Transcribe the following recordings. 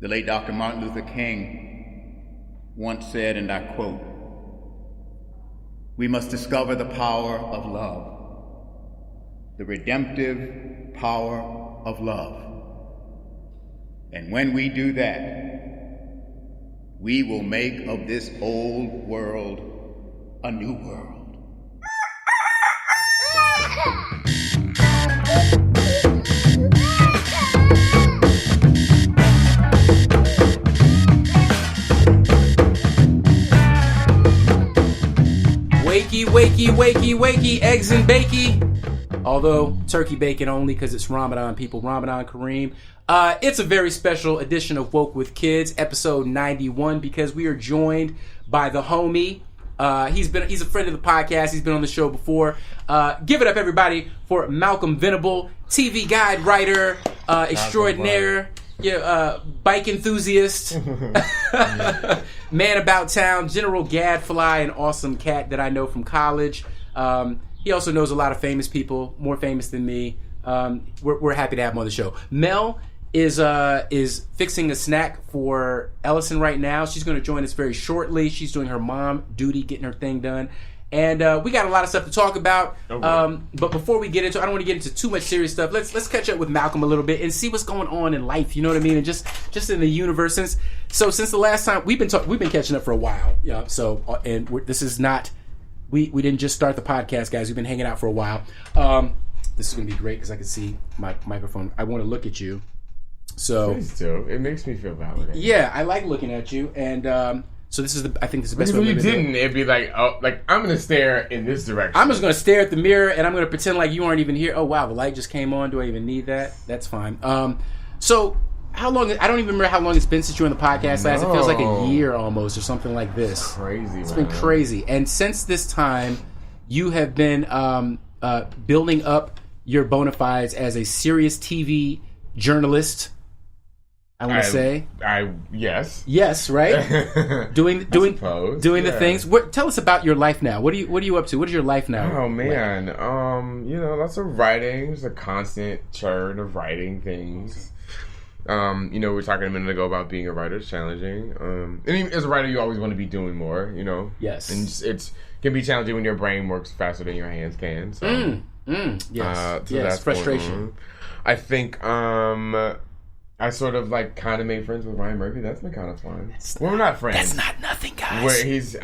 The late Dr. Martin Luther King once said, and I quote, "We must discover the power of love, the redemptive power of love. And when we do that, we will make of this old world a new world." Wakey, wakey, wakey, wakey, eggs and bakey. Although turkey bacon only because it's Ramadan, people. Ramadan Kareem. It's a very special edition of Woke with Kids, episode 91, because we are joined by the homie. He's a friend of the podcast. He's been on the show before. Give it up, everybody, for Malcolm Venable, TV guide writer, extraordinaire, bike enthusiast, man about town, general gadfly, and awesome cat that I know from college. He also knows a lot of famous people, more famous than me. We're happy to have him on the show. Mel is fixing a snack for Ellison right now. She's going to join us very shortly. She's doing her mom duty, getting her thing done. And we got a lot of stuff to talk about. But before we get into, I don't want to get into too much serious stuff. Let's catch up with Malcolm a little bit and see what's going on in life. You know what I mean? And just in the universe. Since the last time we've been catching up for a while. Yeah. So this is not. We didn't just start the podcast, guys. We've been hanging out for a while. This is going to be great because I can see my microphone. I want to look at you. So please do. It makes me feel validated. Yeah, I like looking at you, and so I think this is the best way. If you didn't, it'd be like, I'm gonna stare in this direction. I'm just gonna stare at the mirror, and I'm gonna pretend like you aren't even here. Oh wow, the light just came on. Do I even need that? That's fine. So how long? I don't even remember how long it's been since you were on the podcast last. It feels like a year almost, or something like this. It's crazy. It's been crazy, and since this time, you have been building up your bona fides as a serious TV journalist. I want to say, yes, right. doing the things. Tell us about your life now. What are you up to? What is your life now? Oh man, lots of writing. There's a constant churn of writing things. We were talking a minute ago about being a writer is challenging. And even as a writer, you always want to be doing more. Yes, and it can be challenging when your brain works faster than your hands can. So, yes, so that's frustration. I think I sort of kind of made friends with Ryan Murphy. That's been kind of fun. We're not friends. That's not nothing, guys. Where he's the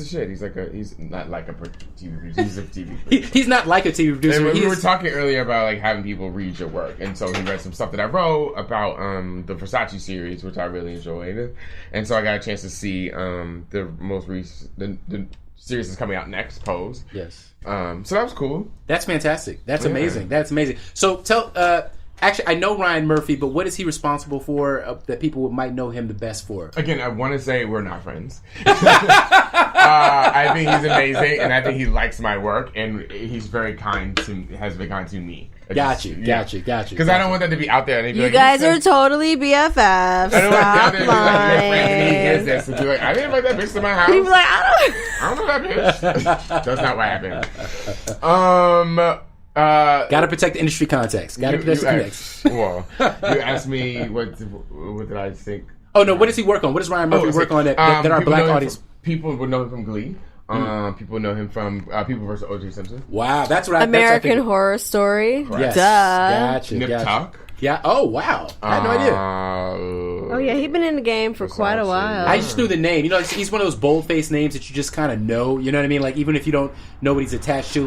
shit. He's not like a TV producer. He's a TV producer. He's not like a TV producer. And we were talking earlier about having people read your work, and so he read some stuff that I wrote about the Versace series, which I really enjoyed, and so I got a chance to see the most recent the series is coming out next, Pose. Yes. So that was cool. That's fantastic. That's amazing. That's amazing. So tell. Actually, I know Ryan Murphy, but what is he responsible for that people might know him the best for? Again, I want to say we're not friends. I think he's amazing, and I think he likes my work, and he's very kind has been kind to me. Got you. Because I don't want that to be out there. And you guys are totally BFFs. I don't want that to be like, he hears this and be like, I didn't invite that bitch to my house. He'd be like, I don't know that bitch. That's not what happened. Gotta protect the industry context. Gotta protect the context. Well, you asked me what did I think? Oh no, what does he work on? What does Ryan Murphy work on that our black audience? People would know him from Glee. People know him from People vs. O.J. Simpson. Wow, that's what American Horror Story. Yes. Duh. Gotcha. Talk. Yeah. Oh wow, I had no idea. Oh yeah, he's been in the game for quite a while. I just knew the name. He's one of those bold-faced names that you just kind of know. You know what I mean? Like even if you don't know what he's attached to,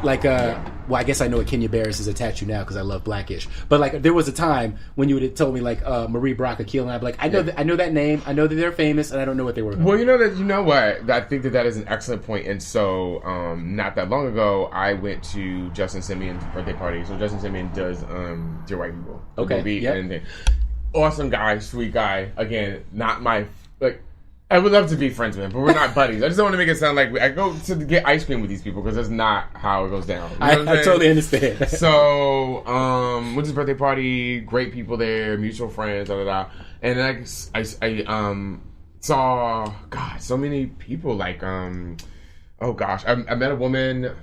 well, I guess I know what Kenya Barris is attached to now because I love Blackish. But there was a time when you would have told me Marie Brock Akil, and I'd be like, I know that name. I know that they're famous, and I don't know what they were. Well, you know what? I think that is an excellent point. And so, not that long ago, I went to Justin Simeon's birthday party. So Justin Simeon does Dear White People. Okay. Yep. Awesome guy, sweet guy. Again, not my I would love to be friends with him, but we're not buddies. I just don't want to make it sound like I go to get ice cream with these people because that's not how it goes down. You know I totally understand. So, went to his birthday party, great people there, mutual friends, and then I saw so many people Oh gosh, I met a woman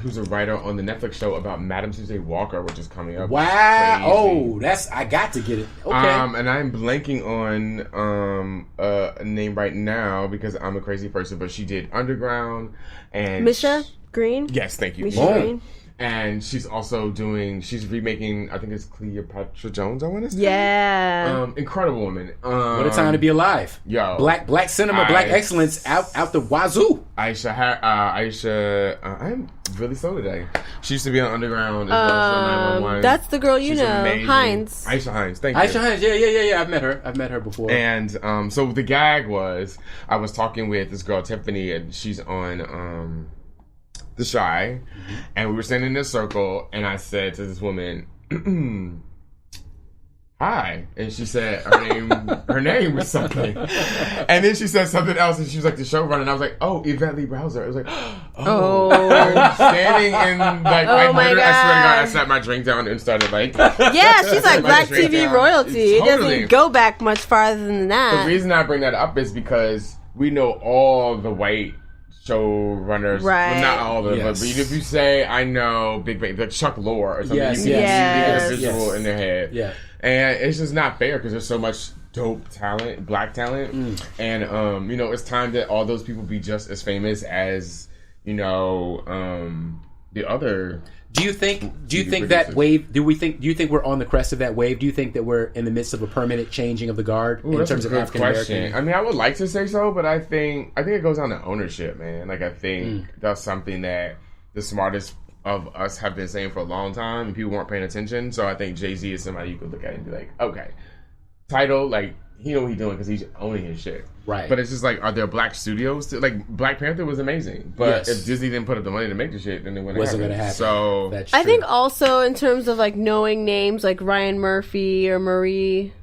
who's a writer on the Netflix show about Madam Tuesday Walker, which is coming up. Wow! Oh, I got to get it. Okay. And I'm blanking on a name right now because I'm a crazy person. But she did Underground and Misha Green. Yes, thank you. Misha Green. And she's also she's remaking, I think it's Cleopatra Jones, I want to say. Yeah. Incredible woman. What a time to be alive. Yo. Black cinema, black excellence out the wazoo. Aisha, I'm really slow today. She used to be on Underground as well as on 911. That's the girl you She's know, amazing. Hines. Aisha Hines, thank you. Aisha Hines, yeah. I've met her before. And so the gag was, I was talking with this girl, Tiffany, and she's on The Shy, and we were standing in a circle, and I said to this woman, hi, and she said her name was something, and then she said something else, and she was like the showrunner, and I was like, oh, Yvette Lee Browser. I was like, I'm standing in like, oh my God. I swear to God, I sat my drink down and started like, yeah, she's like Black TV royalty. Totally. It doesn't go back much farther than that. The reason I bring that up is because we know all the white showrunners, right? Well, not all of them, Yes. but if you say I know Big Bang, like Chuck Lorre or something, Yes, you can yes. get a visual in their head. Yeah. And it's just not fair because there's so much dope talent, black talent, and it's time that all those people be just as famous as the other. Do you think producers. that wave? Do you think we're on the crest of that wave? Do you think that we're in the midst of a permanent changing of the guard in terms of African American? I mean, I would like to say so, but I think it goes down to ownership, man. Like I think that's something that the smartest of us have been saying for a long time, and people weren't paying attention. So I think Jay-Z is somebody you could look at and be like, okay, title, like he know what he's doing because he's owning his shit. Right. But it's just like, are there black studios? Like Black Panther was amazing, but Yes. if Disney didn't put up the money to make the shit, then it Wasn't going to happen. So That's I true. think also in terms of like knowing names like Ryan Murphy or Marie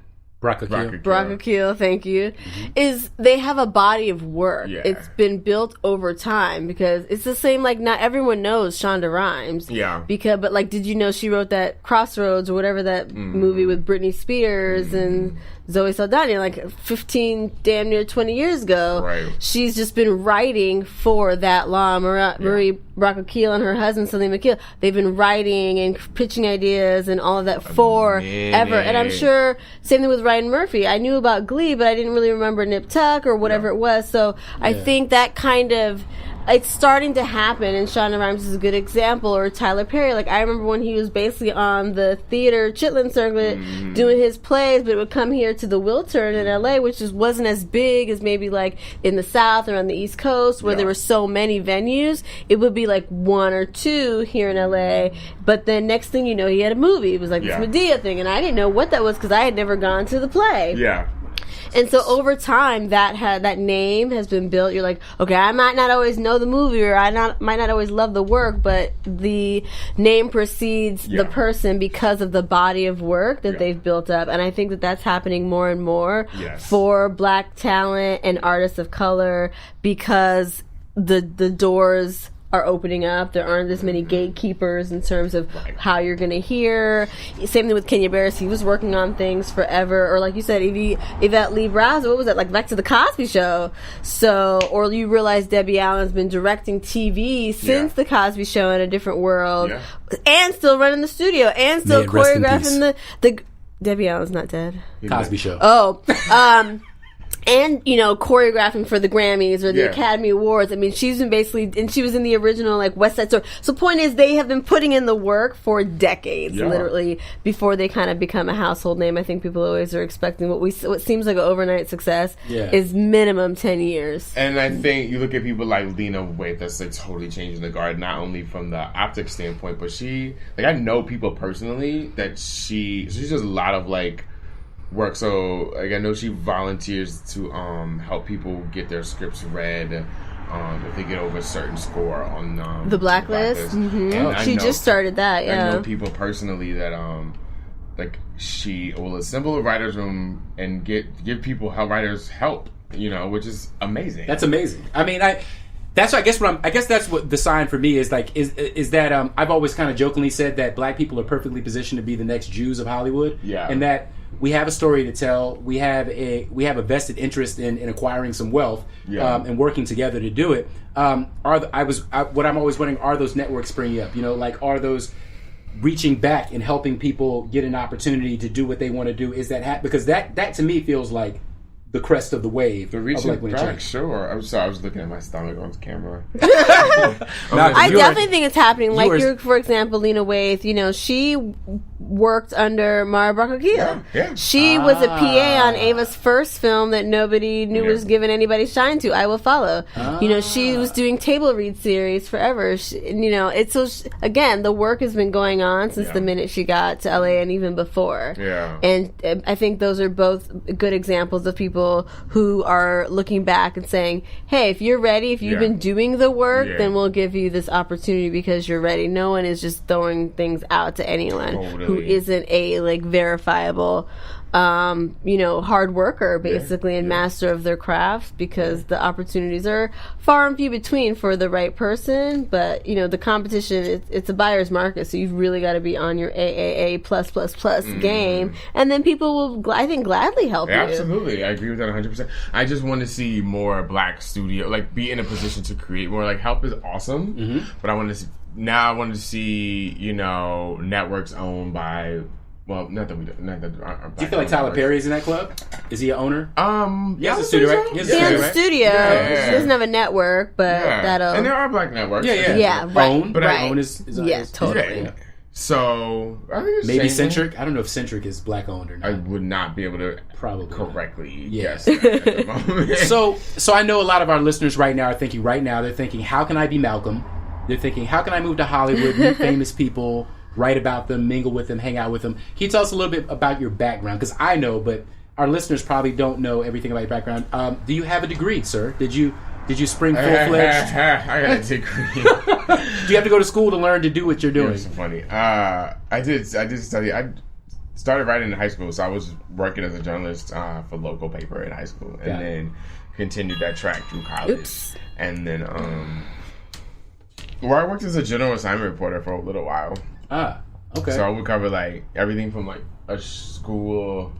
Brockakil, thank you, is they have a body of work. Yeah. It's been built over time because it's the same, like not everyone knows Shonda Rhimes. Yeah. But like, did you know she wrote that Crossroads or whatever that movie with Britney Spears and Zoe Saldana like 15, damn near 20 years ago. Right. She's just been writing for that long. Marie Brockakil and her husband, Salim Akil, they've been writing and pitching ideas and all of that forever. And I'm sure, same thing with Ryan Murphy. I knew about Glee, but I didn't really remember Nip Tuck or whatever it was. So I think that kind of, it's starting to happen, and Shonda Rhimes is a good example, or Tyler Perry. Like, I remember when he was basically on the theater Chitlin circuit doing his plays, but it would come here to the Wiltern in LA, which just wasn't as big as maybe like in the South or on the East Coast where there were so many venues. It would be like one or two here in LA, but then next thing you know, he had a movie. It was like this Medea thing, and I didn't know what that was because I had never gone to the play. Yeah. And so over time, that name has been built. You're like, okay, I might not always know the movie, or might not always love the work, but the name precedes the person because of the body of work that they've built up. And I think that that's happening more and more for black talent and artists of color because the doors are opening up. There aren't as many gatekeepers in terms of how you're going to hear. Same thing with Kenya Barris. He was working on things forever. Or like you said, Yvette Lee Browser, what was that? Like back to the Cosby Show. So, or you realize Debbie Allen's been directing TV since the Cosby Show in a different world. And still running the studio. And still choreographing the Debbie Allen's not dead. Cosby Show. Oh. And, choreographing for the Grammys or the Academy Awards. I mean, she's been basically, and she was in the original, like, West Side Story. So point is, they have been putting in the work for decades, literally, before they kind of become a household name. I think people always are expecting what seems like an overnight success is minimum 10 years. And I think you look at people like Lena Waithe that's like totally changing the guard, not only from the optic standpoint, but I know people personally that she does a lot of, like, work. So like I know she volunteers to help people get their scripts read if they get over a certain score on the Blacklist. She just started that. I know people personally that like she will assemble a writer's room and give people writers help, which is amazing. That's amazing. I mean, that's I guess that's what the sign for me is like is that I've always kind of jokingly said that black people are perfectly positioned to be the next Jews of Hollywood. Yeah. And that we have a story to tell. We have a vested interest in acquiring some wealth, and working together to do it. What I'm always wondering, are those networks springing up? Like, are those reaching back and helping people get an opportunity to do what they want to do? Is that because that to me feels like the crest of the wave. The reaching back, sure. I'm sorry, I was looking at my stomach on camera. I definitely think it's happening. Like, for example, Lena Waithe, she worked under Mara Barkakila. Yeah. She was a PA on Ava's first film that nobody knew was given anybody shine to, I Will Follow. She was doing table read series forever. Again, the work has been going on since the minute she got to LA and even before. Yeah. And I think those are both good examples of people who are looking back and saying, hey, if you're ready, if you've been doing the work, then we'll give you this opportunity because you're ready. No one is just throwing things out to anyone who isn't a verifiable hard worker, basically, and master of their craft, because the opportunities are far and few between for the right person. But the competition, it's a buyer's market, so you've really got to be on your AAA plus game, and then people will, I think, gladly help you. Absolutely, I agree with that 100%. I just want to see more Black studio, be in a position to create more. Help is awesome, but I want to see networks owned by. Well, not that we don't. Do you feel like Tyler Perry is in that club? Is he an owner? He has a studio, right? He has a studio. He doesn't have a network, but that'll. And there are Black networks. Yeah, right. Own, but right. I own is totally. Yeah. So I think it's maybe shameful. Centric. I don't know if Centric is Black owned or not. I would not be able to probably correctly guess that at the moment. So I know a lot of our listeners right now are thinking. They're thinking, how can I be Malcolm? They're thinking, how can I move to Hollywood, meet famous people, write about them, mingle with them, hang out with them? Can you tell us a little bit about your background? Because I know, but our listeners probably don't know everything about your background. Do you have a degree, sir? Did you spring full-fledged? I got a degree. Do you have to go to school to learn to do what you're doing? It's so funny. I did study. I started writing in high school, so I was working as a journalist for local paper in high school, and then continued that track through college. Oops. And then where I worked as a general assignment reporter for a little while. Okay. So I would cover everything from a school,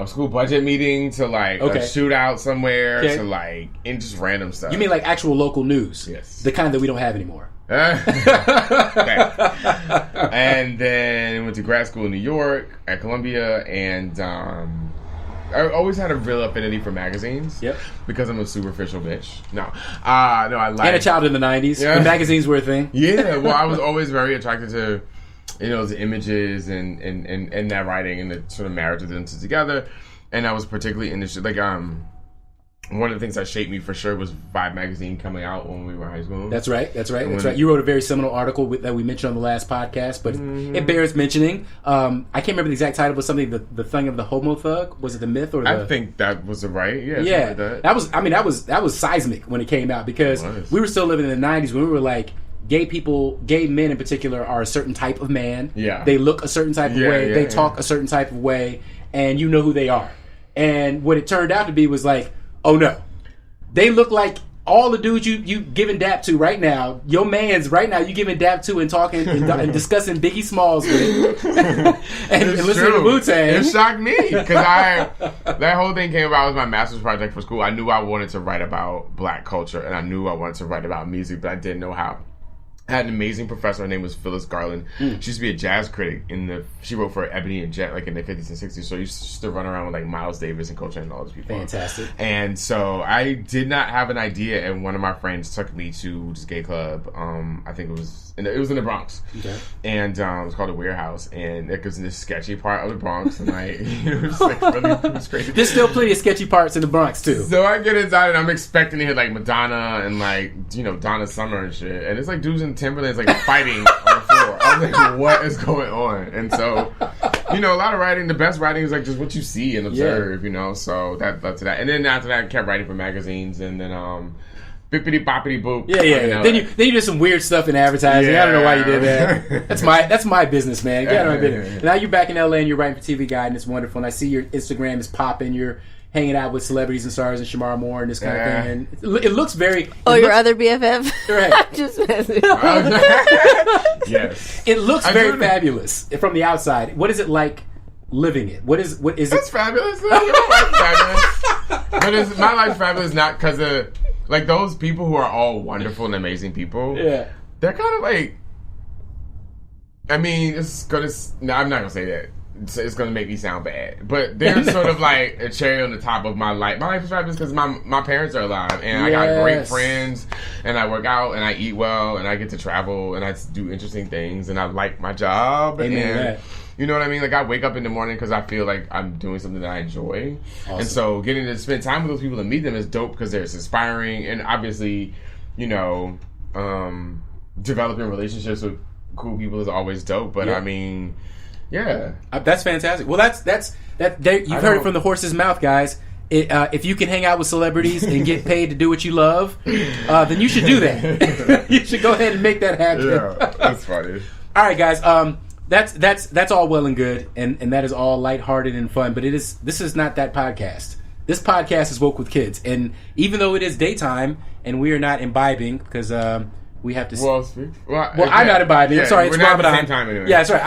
school budget meeting to a shootout somewhere to and just random stuff. You mean actual local news? Yes. The kind that we don't have anymore. And then went to grad school in New York at Columbia, and I always had a real affinity for magazines. Yep. Because I'm a superficial bitch. No, I like. And a child in the 90s. Yeah. When magazines were a thing. Yeah. Well, I was always very attracted to, the images and that writing and the sort of marriage of them together. And I was particularly interested, one of the things that shaped me for sure was Vibe magazine coming out when we were in high school. That's right. You wrote a very seminal article that we mentioned on the last podcast, but it bears mentioning. I can't remember the exact title, but something the thing of the homo thug. Was it the myth or the? I think that was right. Yeah. Yeah. That was seismic when it came out, because we were still living in the 90s when we were gay men in particular are a certain type of man. Yeah. They look a certain type of way. They talk a certain type of way, and you know who they are. And what it turned out to be was oh no, they look like all the dudes you giving dap to right now. Your man's right now you giving dap to and talking and discussing Biggie Smalls with and listening to Wu-Tang. It shocked me because that whole thing came about. It was my master's project for school. I knew I wanted to write about Black culture, and I knew I wanted to write about music, but I didn't know how. I had an amazing professor. Her name was Phyllis Garland. She used to be a jazz critic she wrote for Ebony and Jet in the 50s and 60s. So I used to run around with Miles Davis and Coltrane and all those people. Fantastic. And so I did not have an idea, and one of my friends took me to this gay club. I think it was in the Bronx. Okay. And it was called the Warehouse, and it was in this sketchy part of the Bronx, and it was it was crazy. There's still plenty of sketchy parts in the Bronx too. So I get inside, and I'm expecting to hear Madonna and Donna Summer and shit, and it's dudes in Timberland's fighting on the floor. I was like, what is going on? And so, a lot of writing, the best writing is just what you see and observe, so that led to that. And then after that, I kept writing for magazines, and then bippity boppity boop. Yeah. Then you did some weird stuff in advertising. Yeah. I don't know why you did that. That's my business, man. Get out of my business. Now you're back in LA and you're writing for TV Guide, and it's wonderful. And I see your Instagram is popping. You're hanging out with celebrities and stars and Shamar Moore and this kind of thing. And it looks very... your other BFF? Right. Just messing. Yes. It looks very fabulous from the outside. What is it like living it? What is It's it? fabulous. My life's fabulous. But my life's fabulous not because of like those people who are all wonderful and amazing people. Yeah. They're kind of like. I mean, it's gonna. No, I'm not gonna say that. It's gonna make me sound bad, but they're sort of like a cherry on the top of my life. My life is fabulous because my parents are alive, and I got great friends, and I work out, and I eat well, and I get to travel, and I do interesting things, and I like my job. Amen. You know what I mean? Like, I wake up in the morning because I feel like I'm doing something that I enjoy. Awesome. And so getting to spend time with those people and meet them is dope because they're inspiring. And obviously, you know, developing relationships with cool people is always dope. But, I mean, yeah. That's fantastic. Well, that's you've heard it from the horse's mouth, guys. If you can hang out with celebrities and get paid to do what you love, then you should do that. You should go ahead and make that happen. Yeah, that's funny. All right, guys. That's all well and good, and that is all lighthearted and fun. But this is not that podcast. This podcast is Woke with Kids, and even though it is daytime and we are not imbibing because we have to. Well, I'm not imbibing. I'm sorry, it's Ramadan. At the same time anyway. Yeah, sorry.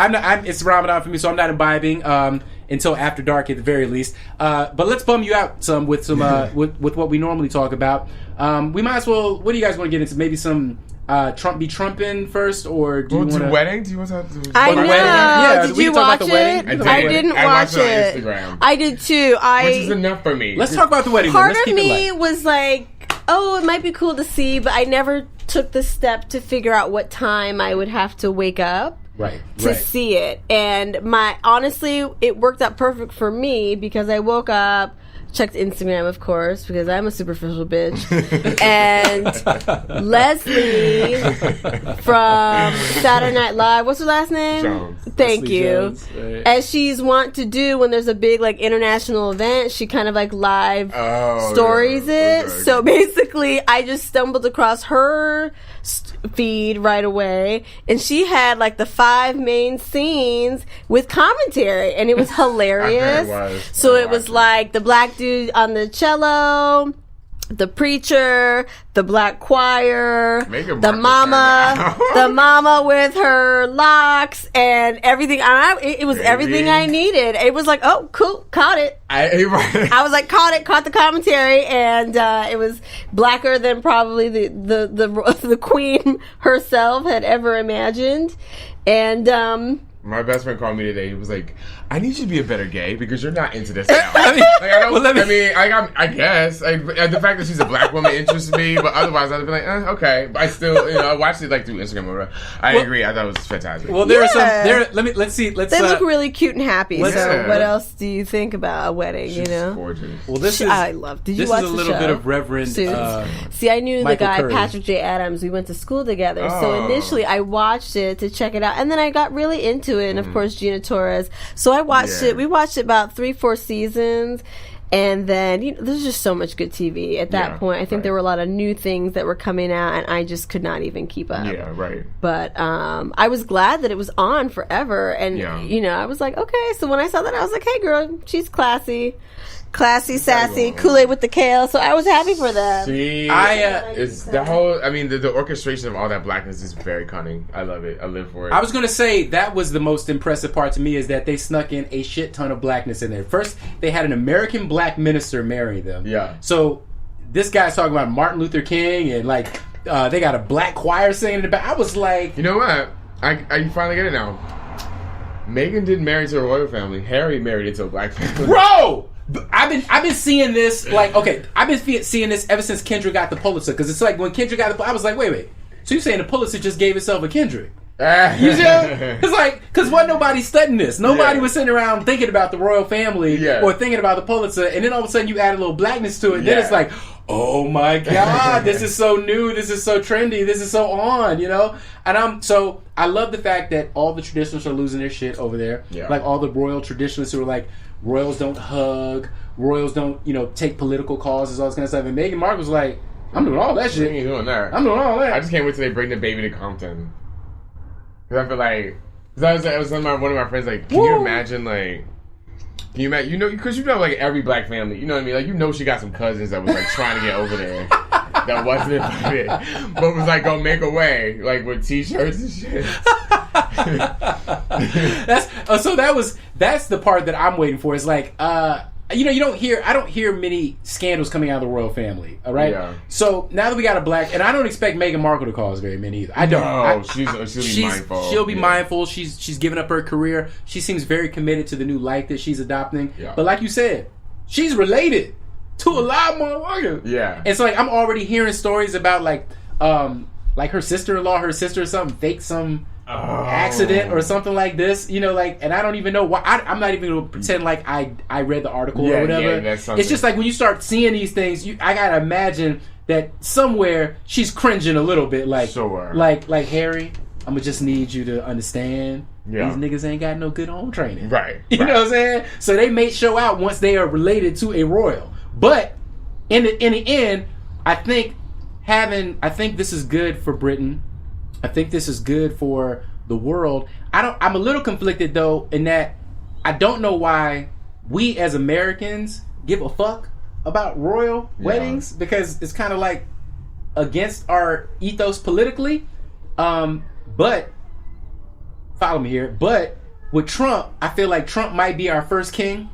It's Ramadan for me, so I'm not imbibing until after dark at the very least. But let's bum you out some with with what we normally talk about. We might as well. What do you guys want to get into? Maybe some. Trump be trumping first, or do you want to wedding? Do you want to? I know. Yeah, did you watch it? I didn't watch it. On Instagram. I did too. Which is enough for me. Let's talk about the wedding. Part of me was like, oh, it might be cool to see, but I never took the step to figure out what time I would have to wake up. To see it. And honestly, it worked out perfect for me because I woke up, checked Instagram, of course, because I'm a superficial bitch. And Leslie from Saturday Night Live, what's her last name? Jones. Thank Leslie you. Jones, right. As she's wont to do when there's a big like international event, she kind of like live stories it. Okay. So basically, I just stumbled across her feed right away, and she had like the 5 main scenes with commentary, and it was hilarious. So it was like the black dude on the cello, the preacher, the black choir, the mama with her locks and everything. It was everything I needed. It was like, oh, cool, caught it. I was like, caught the commentary, and it was blacker than probably the queen herself had ever imagined. And my best friend called me today. He was like, I need you to be a better gay because you're not into this now. I guess. The fact that she's a black woman interests me, but otherwise I'd be like, okay. But I still, I watched it like through Instagram or whatever. I agree. I thought it was fantastic. Well, there are some. Let's see. They look really cute and happy. So what else do you think about a wedding? She's gorgeous. Well, Did you watch the show? This is a little bit of Reverend. See, I knew Michael the guy Curry. Patrick J. Adams. We went to school together. So initially I watched it to check it out, and then I got really into it. And of course, Gina Torres. So I watched it. We watched it about 3-4 seasons. And then, there's just so much good TV at that point. I think there were a lot of new things that were coming out, and I just could not even keep up. Yeah, right. But I was glad that it was on forever. And, I was like, okay. So when I saw that, I was like, hey, girl, she's classy. Classy, sassy, Kool-Aid with the kale. So I was happy for them. See, it's the whole. I mean, the orchestration of all that blackness is very cunning. I love it. I live for it. I was gonna say that was the most impressive part to me is that they snuck in a shit ton of blackness in there. First, they had an American black minister marry them. Yeah. So this guy's talking about Martin Luther King and like they got a black choir singing in the back. I was like, you know what? I finally get it now. Meghan didn't marry to a royal family. Harry married into a black family. Bro. I've been seeing this I've been seeing this ever since Kendrick got the Pulitzer, because it's like when Kendrick got I was like, wait, so you saying the Pulitzer just gave itself a Kendrick? You see? It's like, because wasn't nobody studying this. Nobody was sitting around thinking about the royal family or thinking about the Pulitzer, and then all of a sudden you add a little blackness to it. Then it's like, oh my god, this is so new, this is so trendy, this is so on, And I love the fact that all the traditionalists are losing their shit over there. Like all the royal traditionalists who are like, royals don't hug, royals don't, take political causes, all this kind of stuff. And Meghan Markle was like, I'm doing all that shit. You ain't doing that. I'm doing all that. I just can't wait till they bring the baby to Compton. Because I feel like, I was telling one of my friends, like, can you imagine, because like every black family, you know what I mean? Like, she got some cousins that was like trying to get over there. That wasn't invited, but was like gonna make a way, like with t-shirts and shit. That's the part that I'm waiting for. Is like, you don't hear. I don't hear many scandals coming out of the royal family. All right. Yeah. So now that we got a black, and I don't expect Meghan Markle to cause very many either. I don't. No, she'll be mindful. She'll be mindful. She's given up her career. She seems very committed to the new life that she's adopting. Yeah. But like you said, she's related to a lot more women. Yeah. And so like I'm already hearing stories about like her sister-in-law, her sister or something faked some accident or something like this, and I don't even know why. I'm not even going to pretend like I read the article or whatever. Yeah, it's just like when you start seeing these things, I got to imagine that somewhere she's cringing a little bit, like, sure. like Harry, I'm going to just need you to understand these niggas ain't got no good home training. Right. You know what I'm saying? So they may show out once they are related to a royal. But in the end, I think this is good for Britain. I think this is good for the world. I'm a little conflicted though in that I don't know why we as Americans give a fuck about royal weddings, because it's kind of like against our ethos politically. But follow me here. But with Trump, I feel like Trump might be our first king.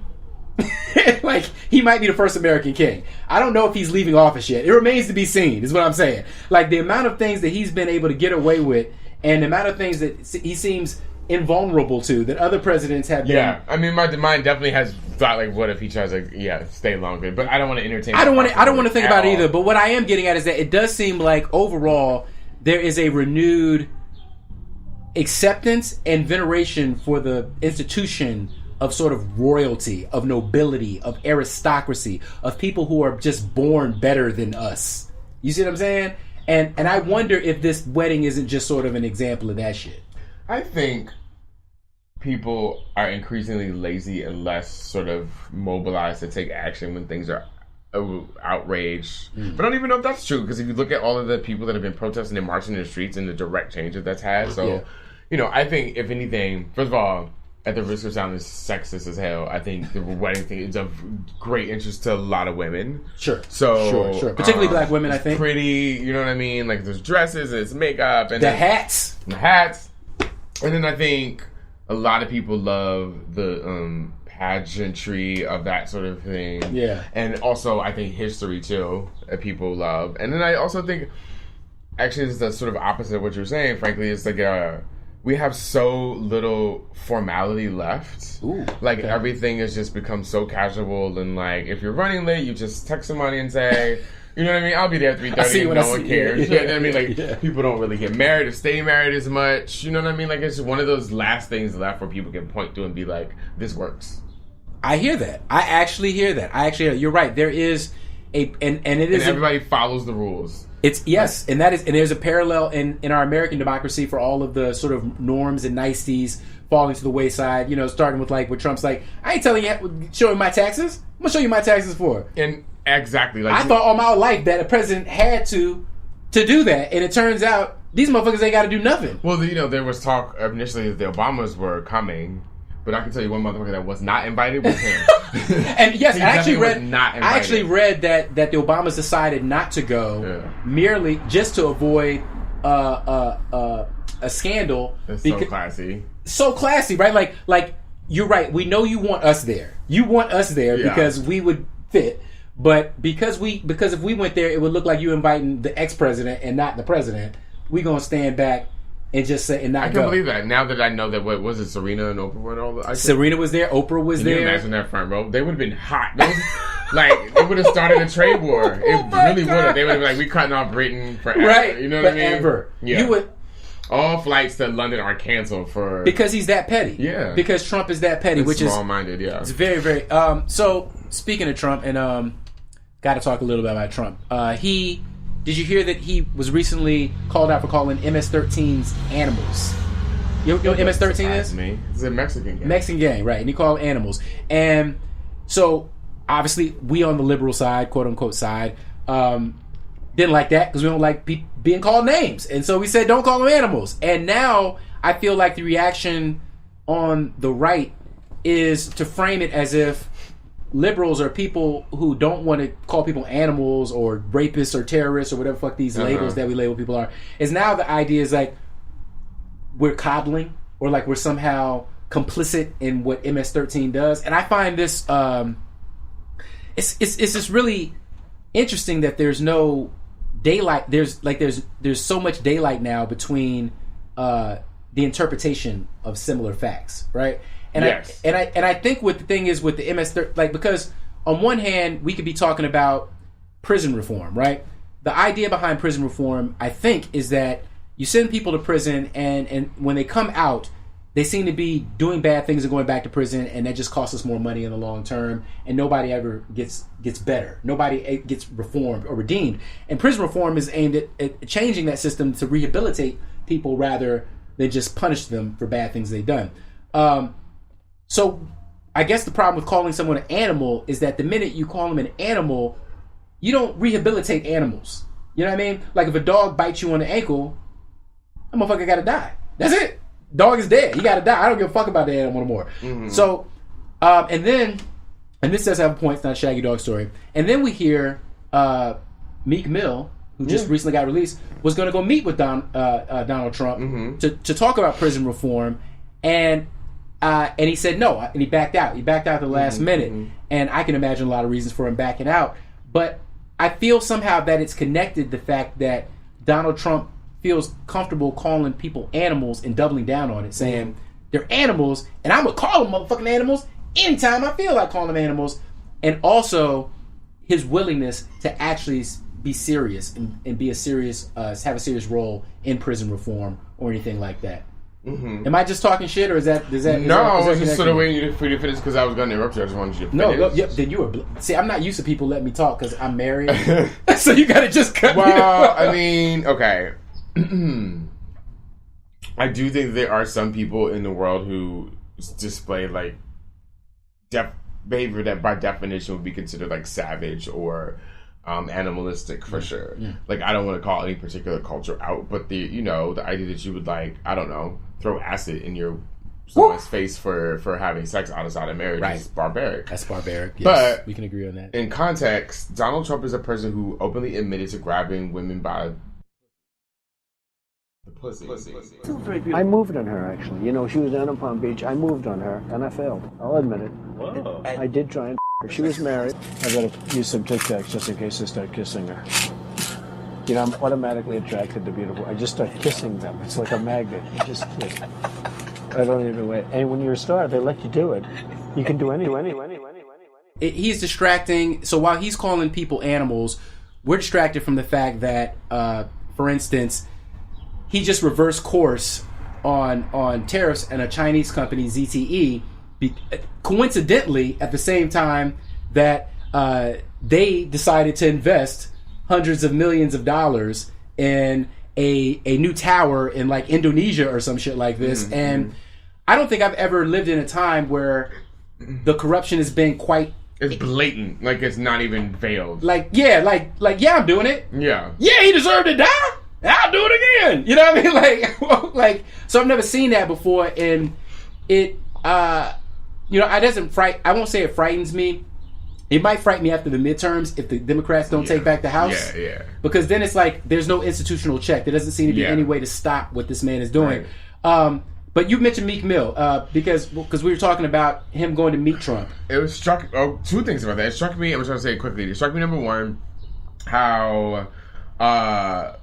Like he might be the first American king. I don't know if he's leaving office yet. It remains to be seen, is what I'm saying. Like the amount of things that he's been able to get away with, and the amount of things that he seems invulnerable to that other presidents have been. Yeah, I mean, my mind definitely has thought like, what if he tries to stay longer? But I don't want to entertain. I don't want to think about it either. But what I am getting at is that it does seem like overall there is a renewed acceptance and veneration for the institution of sort of royalty, of nobility, of aristocracy, of people who are just born better than us. You see what I'm saying? And I wonder if this wedding isn't just sort of an example of that shit. I think people are increasingly lazy and less sort of mobilized to take action when things are outraged. But I don't even know if that's true, because if you look at all of the people that have been protesting and marching in the streets and the direct changes that's had. So, I think if anything, first of all, at the risk of sounding sexist as hell, I think the wedding thing is of great interest to a lot of women. Sure. So, sure. Particularly black women, I think. Pretty, you know what I mean? Like there's dresses and it's makeup and the hats. And then I think a lot of people love the pageantry of that sort of thing. Yeah. And also I think history too that people love. And then I also think actually it's the sort of opposite of what you're saying, frankly. It's like we have so little formality left. Everything has just become so casual, and like if you're running late, you just text somebody and say, you know what I mean? I'll be there at 3:30 and no one cares. You know what I mean? People don't really get married or stay married as much. You know what I mean? Like it's just one of those last things left where people can point to and be like, this works. I hear that. I actually hear that. You're right. There is and everybody follows the rules. Yes, and there's a parallel in our American democracy for all of the sort of norms and niceties falling to the wayside. Starting with like where Trump's like, I ain't telling you, showing my taxes. I'm gonna show you my taxes for. And exactly, like I thought all my life that a president had to do that, and it turns out these motherfuckers ain't got to do nothing. Well, there was talk initially that the Obamas were coming. But I can tell you one motherfucker that was not invited was him. And yes, I actually read that the Obamas decided not to go merely just to avoid a scandal. It's so classy. So classy, right? Like you're right. We know you want us there. You want us there because we would fit. But because if we went there, it would look like you inviting the ex-president and not the president. We gonna stand back and just say and not go. I can't believe that. Now that I know that, what was it, Serena and Oprah and all that? Serena was there. Oprah was there. Can you imagine that front row? They would have been hot. They would have started a trade war. It really would have. They would have been like, we cutting off Britain forever. Right. You know what I mean? Forever. Yeah. You would. All flights to London are canceled because he's that petty. Yeah. Because Trump is that petty, which is small-minded. Yeah. It's very, very. So speaking of Trump, and got to talk a little bit about Trump. Did you hear that he was recently called out for calling MS-13s animals? You know what MS-13 is? Me. It's a Mexican gang. Mexican gang, right. And he called animals. And so, obviously, we on the liberal side, quote-unquote side, didn't like that because we don't like being called names. And so we said, don't call them animals. And now, I feel like the reaction on the right is to frame it as if liberals are people who don't want to call people animals or rapists or terrorists or whatever fuck these labels that we label people are. Is now the idea is like, we're coddling or like we're somehow complicit in what MS-13 does. And I find this it's just really interesting that there's no daylight. There's so much daylight now between the interpretation of similar facts, right? And yes. I think what the thing is with the MS-13, like, because on one hand we could be talking about prison reform, right? The idea behind prison reform, I think, is that you send people to prison, and when they come out, they seem to be doing bad things and going back to prison, and that just costs us more money in the long term, and nobody ever gets better. Nobody gets reformed or redeemed. And prison reform is aimed at changing that system to rehabilitate people rather than just punish them for bad things they've done. So I guess the problem with calling someone an animal is that the minute you call them an animal, you don't rehabilitate animals. You know what I mean? Like if a dog bites you on the ankle, that motherfucker gotta die. That's it. Dog is dead. He gotta die. I don't give a fuck about the animal anymore. Mm-hmm. So, and this does have a point. It's not a Shaggy Dog story. And then we hear Meek Mill, who just recently got released, was going to go meet with Donald Trump to talk about prison reform, and he said no, and he backed out. He backed out at the last minute, and I can imagine a lot of reasons for him backing out. But I feel somehow that it's connected the fact that Donald Trump feels comfortable calling people animals and doubling down on it, saying they're animals, and I'm gonna call them motherfucking animals anytime I feel like calling them animals. And also his willingness to actually be serious and be a serious, have a serious role in prison reform or anything like that. Mm-hmm. Am I just talking shit, or is that? No, I was just sort of waiting for you to finish because I was going to interrupt you. I just wanted you to finish. No, then you were. See, I'm not used to people letting me talk because I'm married, so you got to just cut me off. Well, I mean, okay. I do think there are some people in the world who display like behavior that by definition would be considered like savage or animalistic for sure. Yeah. Like I don't want to call any particular culture out, but the idea that you would like, I don't know, throw acid in your someone's face for having sex outside of marriage is barbaric. That's barbaric. Yes, but we can agree on that. In context, Donald Trump is a person who openly admitted to grabbing women by the pussy. I moved on her, actually. She was down in Palm Beach. I moved on her, and I failed. I'll admit it. Whoa. I did try and her. She was married. I gotta use some Tic Tacs just in case I start kissing her. I'm automatically attracted to beautiful. I just start kissing them. It's like a magnet. You just kiss. I don't even wait. And when you're a star, they let you do it. You can do anything. He's distracting. So while he's calling people animals, we're distracted from the fact that, for instance, he just reversed course on tariffs and a Chinese company, ZTE, coincidentally at the same time that they decided to invest hundreds of millions of dollars in a new tower in like Indonesia or some shit like this. Mm-hmm. And I don't think I've ever lived in a time where the corruption has been quite... It's blatant. Like, it's not even veiled. Yeah, I'm doing it. Yeah. Yeah, he deserved to die. I'll do it again. You know what I mean? So I've never seen that before, and it, I won't say it frightens me. It might frighten me after the midterms if the Democrats don't take back the House. Yeah. Because then it's like there's no institutional check. There doesn't seem to be any way to stop what this man is doing. Right. But you mentioned Meek Mill because we were talking about him going to meet Trump. Two things about that. It struck me. I'm just going to say it quickly. It struck me, number one, how I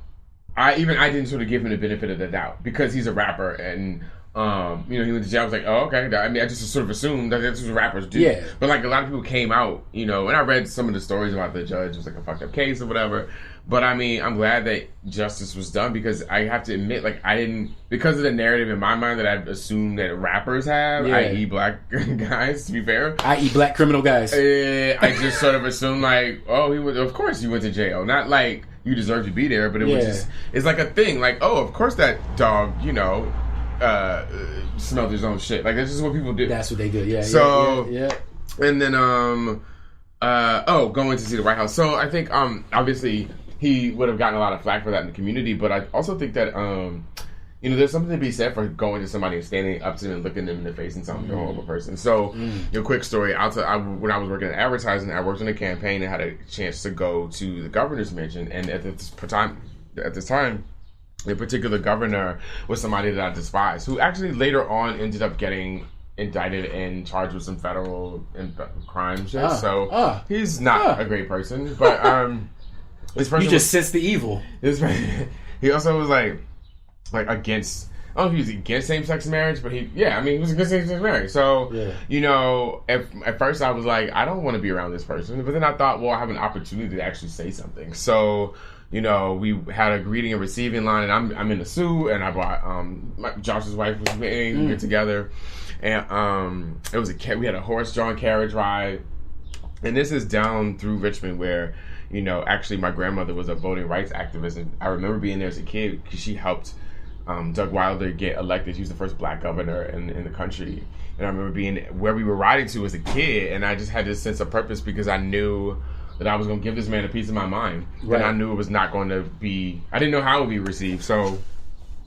didn't sort of give him the benefit of the doubt because he's a rapper and he went to jail. I was like, oh, okay. I mean, I just sort of assumed that's what rappers do. Yeah. But like a lot of people came out, and I read some of the stories about the judge. It was like a fucked up case or whatever. But I mean, I'm glad that justice was done because I have to admit, like, I didn't, because of the narrative in my mind that I've assumed that rappers have, i.e. black guys, to be fair. I.e. black criminal guys. I just sort of assumed like, oh, of course he went to jail. Not like you deserve to be there, but it was just, it's like a thing. Like, oh, of course that dog, smelled his own shit. Like, that's just what people do. That's what they do, yeah. So, yeah. And then, going to see the White House. So I think, obviously, he would have gotten a lot of flack for that in the community, but I also think that, there's something to be said for going to somebody and standing up to them and looking them in the face and telling them they're a horrible person. So, quick story. When I was working in advertising, I worked in a campaign and had a chance to go to the governor's mansion, and at this time, a particular governor was somebody that I despise, who actually later on ended up getting indicted and charged with some federal crime shit. He's not a great person, but this person you just sense the evil. He also was like against. I don't know if he was against same-sex marriage, but he was against same-sex marriage. So, at first I was like, I don't want to be around this person. But then I thought, well, I have an opportunity to actually say something. So, we had a greeting and receiving line, and I'm in a suit, and I brought Josh's wife was with me. We get together, and it was we had a horse-drawn carriage ride, and this is down through Richmond where, actually my grandmother was a voting rights activist, and I remember being there as a kid because she helped Doug Wilder get elected. He was the first black governor in the country. And I remember being where we were riding to as a kid, and I just had this sense of purpose because I knew that I was going to give this man a piece of my mind. Right. And I knew it was not going to be, I didn't know how it would be received. So,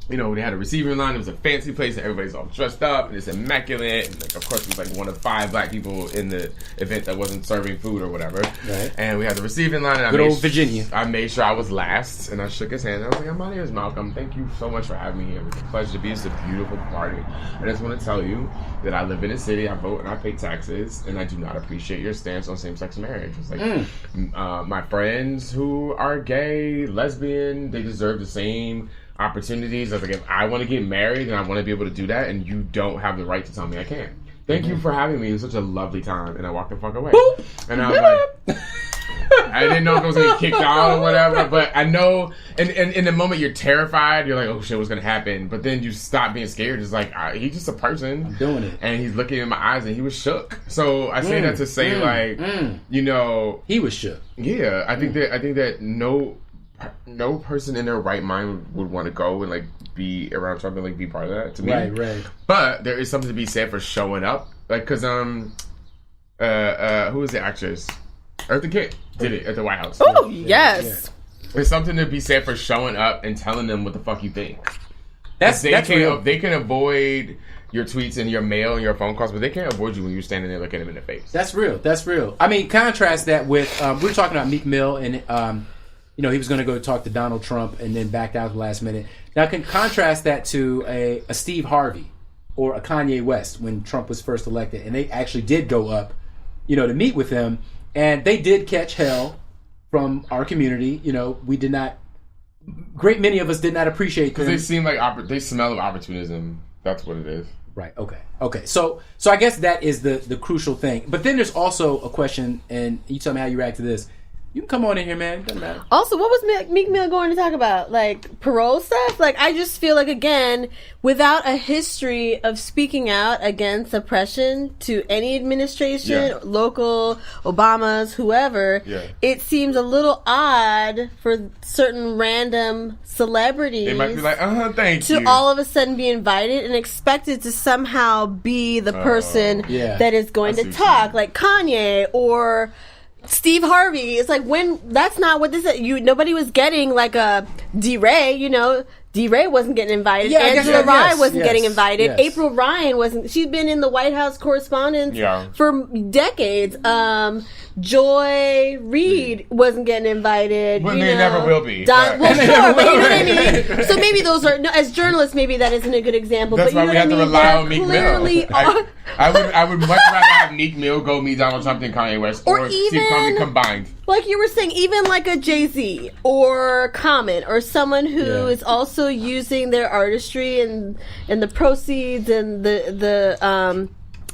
they had a receiving line. It was a fancy place, and everybody's all dressed up, and it's immaculate. And of course, it was one of 5 black people in the event that wasn't serving food or whatever. Right. And we had the receiving line. And Good old Virginia. I made sure I was last, and I shook his hand. And I was like, my name is Malcolm. Thank you so much for having me here. It was a pleasure to be. It's a beautiful party. I just want to tell you that I live in a city, I vote, and I pay taxes, and I do not appreciate your stance on same-sex marriage. It's like, my friends who are gay, lesbian, they deserve the same opportunities. I was like, if I want to get married and I want to be able to do that, and you don't have the right to tell me I can't. Thank you for having me. It was such a lovely time. And I walked the fuck away. Boop. And I was like, I didn't know if I was going to get kicked out or whatever, but I know, and in the moment you're terrified, you're like, oh shit, what's going to happen? But then you stop being scared. It's like, he's just a person. I'm doing it. And he's looking in my eyes, and he was shook. So I say that to say, he was shook. Yeah, I think that no person in their right mind would want to go and be around Trump and be part of that. To me, right. But there is something to be said for showing up, because who is the actress? Eartha Kitt did it at the White House. Oh yes. There's something to be said for showing up and telling them what the fuck you think. That's real. They can avoid your tweets and your mail and your phone calls, but they can't avoid you when you're standing there looking them in the face. That's real. I mean, contrast that with we were talking about Meek Mill and he was going to go talk to Donald Trump and then backed out at the last minute. Now, can contrast that to a Steve Harvey or a Kanye West when Trump was first elected, and they actually did go up, to meet with him, and they did catch hell from our community. We did not. Great many of us did not appreciate them because they seem like they smell of opportunism. That's what it is. Right. Okay. So I guess that is the crucial thing. But then there's also a question, and you tell me how you react to this. You can come on in here, man. It doesn't matter. Also, what was Meek Mill going to talk about? Parole stuff? I just feel again, without a history of speaking out against oppression to any administration, local, Obamas, whoever, it seems a little odd for certain random celebrities. They might be like, thank you. To all of a sudden be invited and expected to somehow be the person that is going to talk, like Kanye or Steve Harvey. It's when that's not what this is. Nobody was getting a D-Ray, D-Ray wasn't getting invited. Angela Rye wasn't getting invited. Yes. April Ryan wasn't. She's been in the White House correspondence for decades. Joy Reid wasn't getting invited. Well, they never will be. Sure, but you know what I mean? So maybe those are, as journalists, maybe that isn't a good example. That's but why we have to rely on Meek Mill. I would much rather have Meek Mill go meet Donald Trump than Kanye West or Steve Harvey combined. Like you were saying, even a Jay-Z or Common or someone who is also using their artistry and the proceeds and the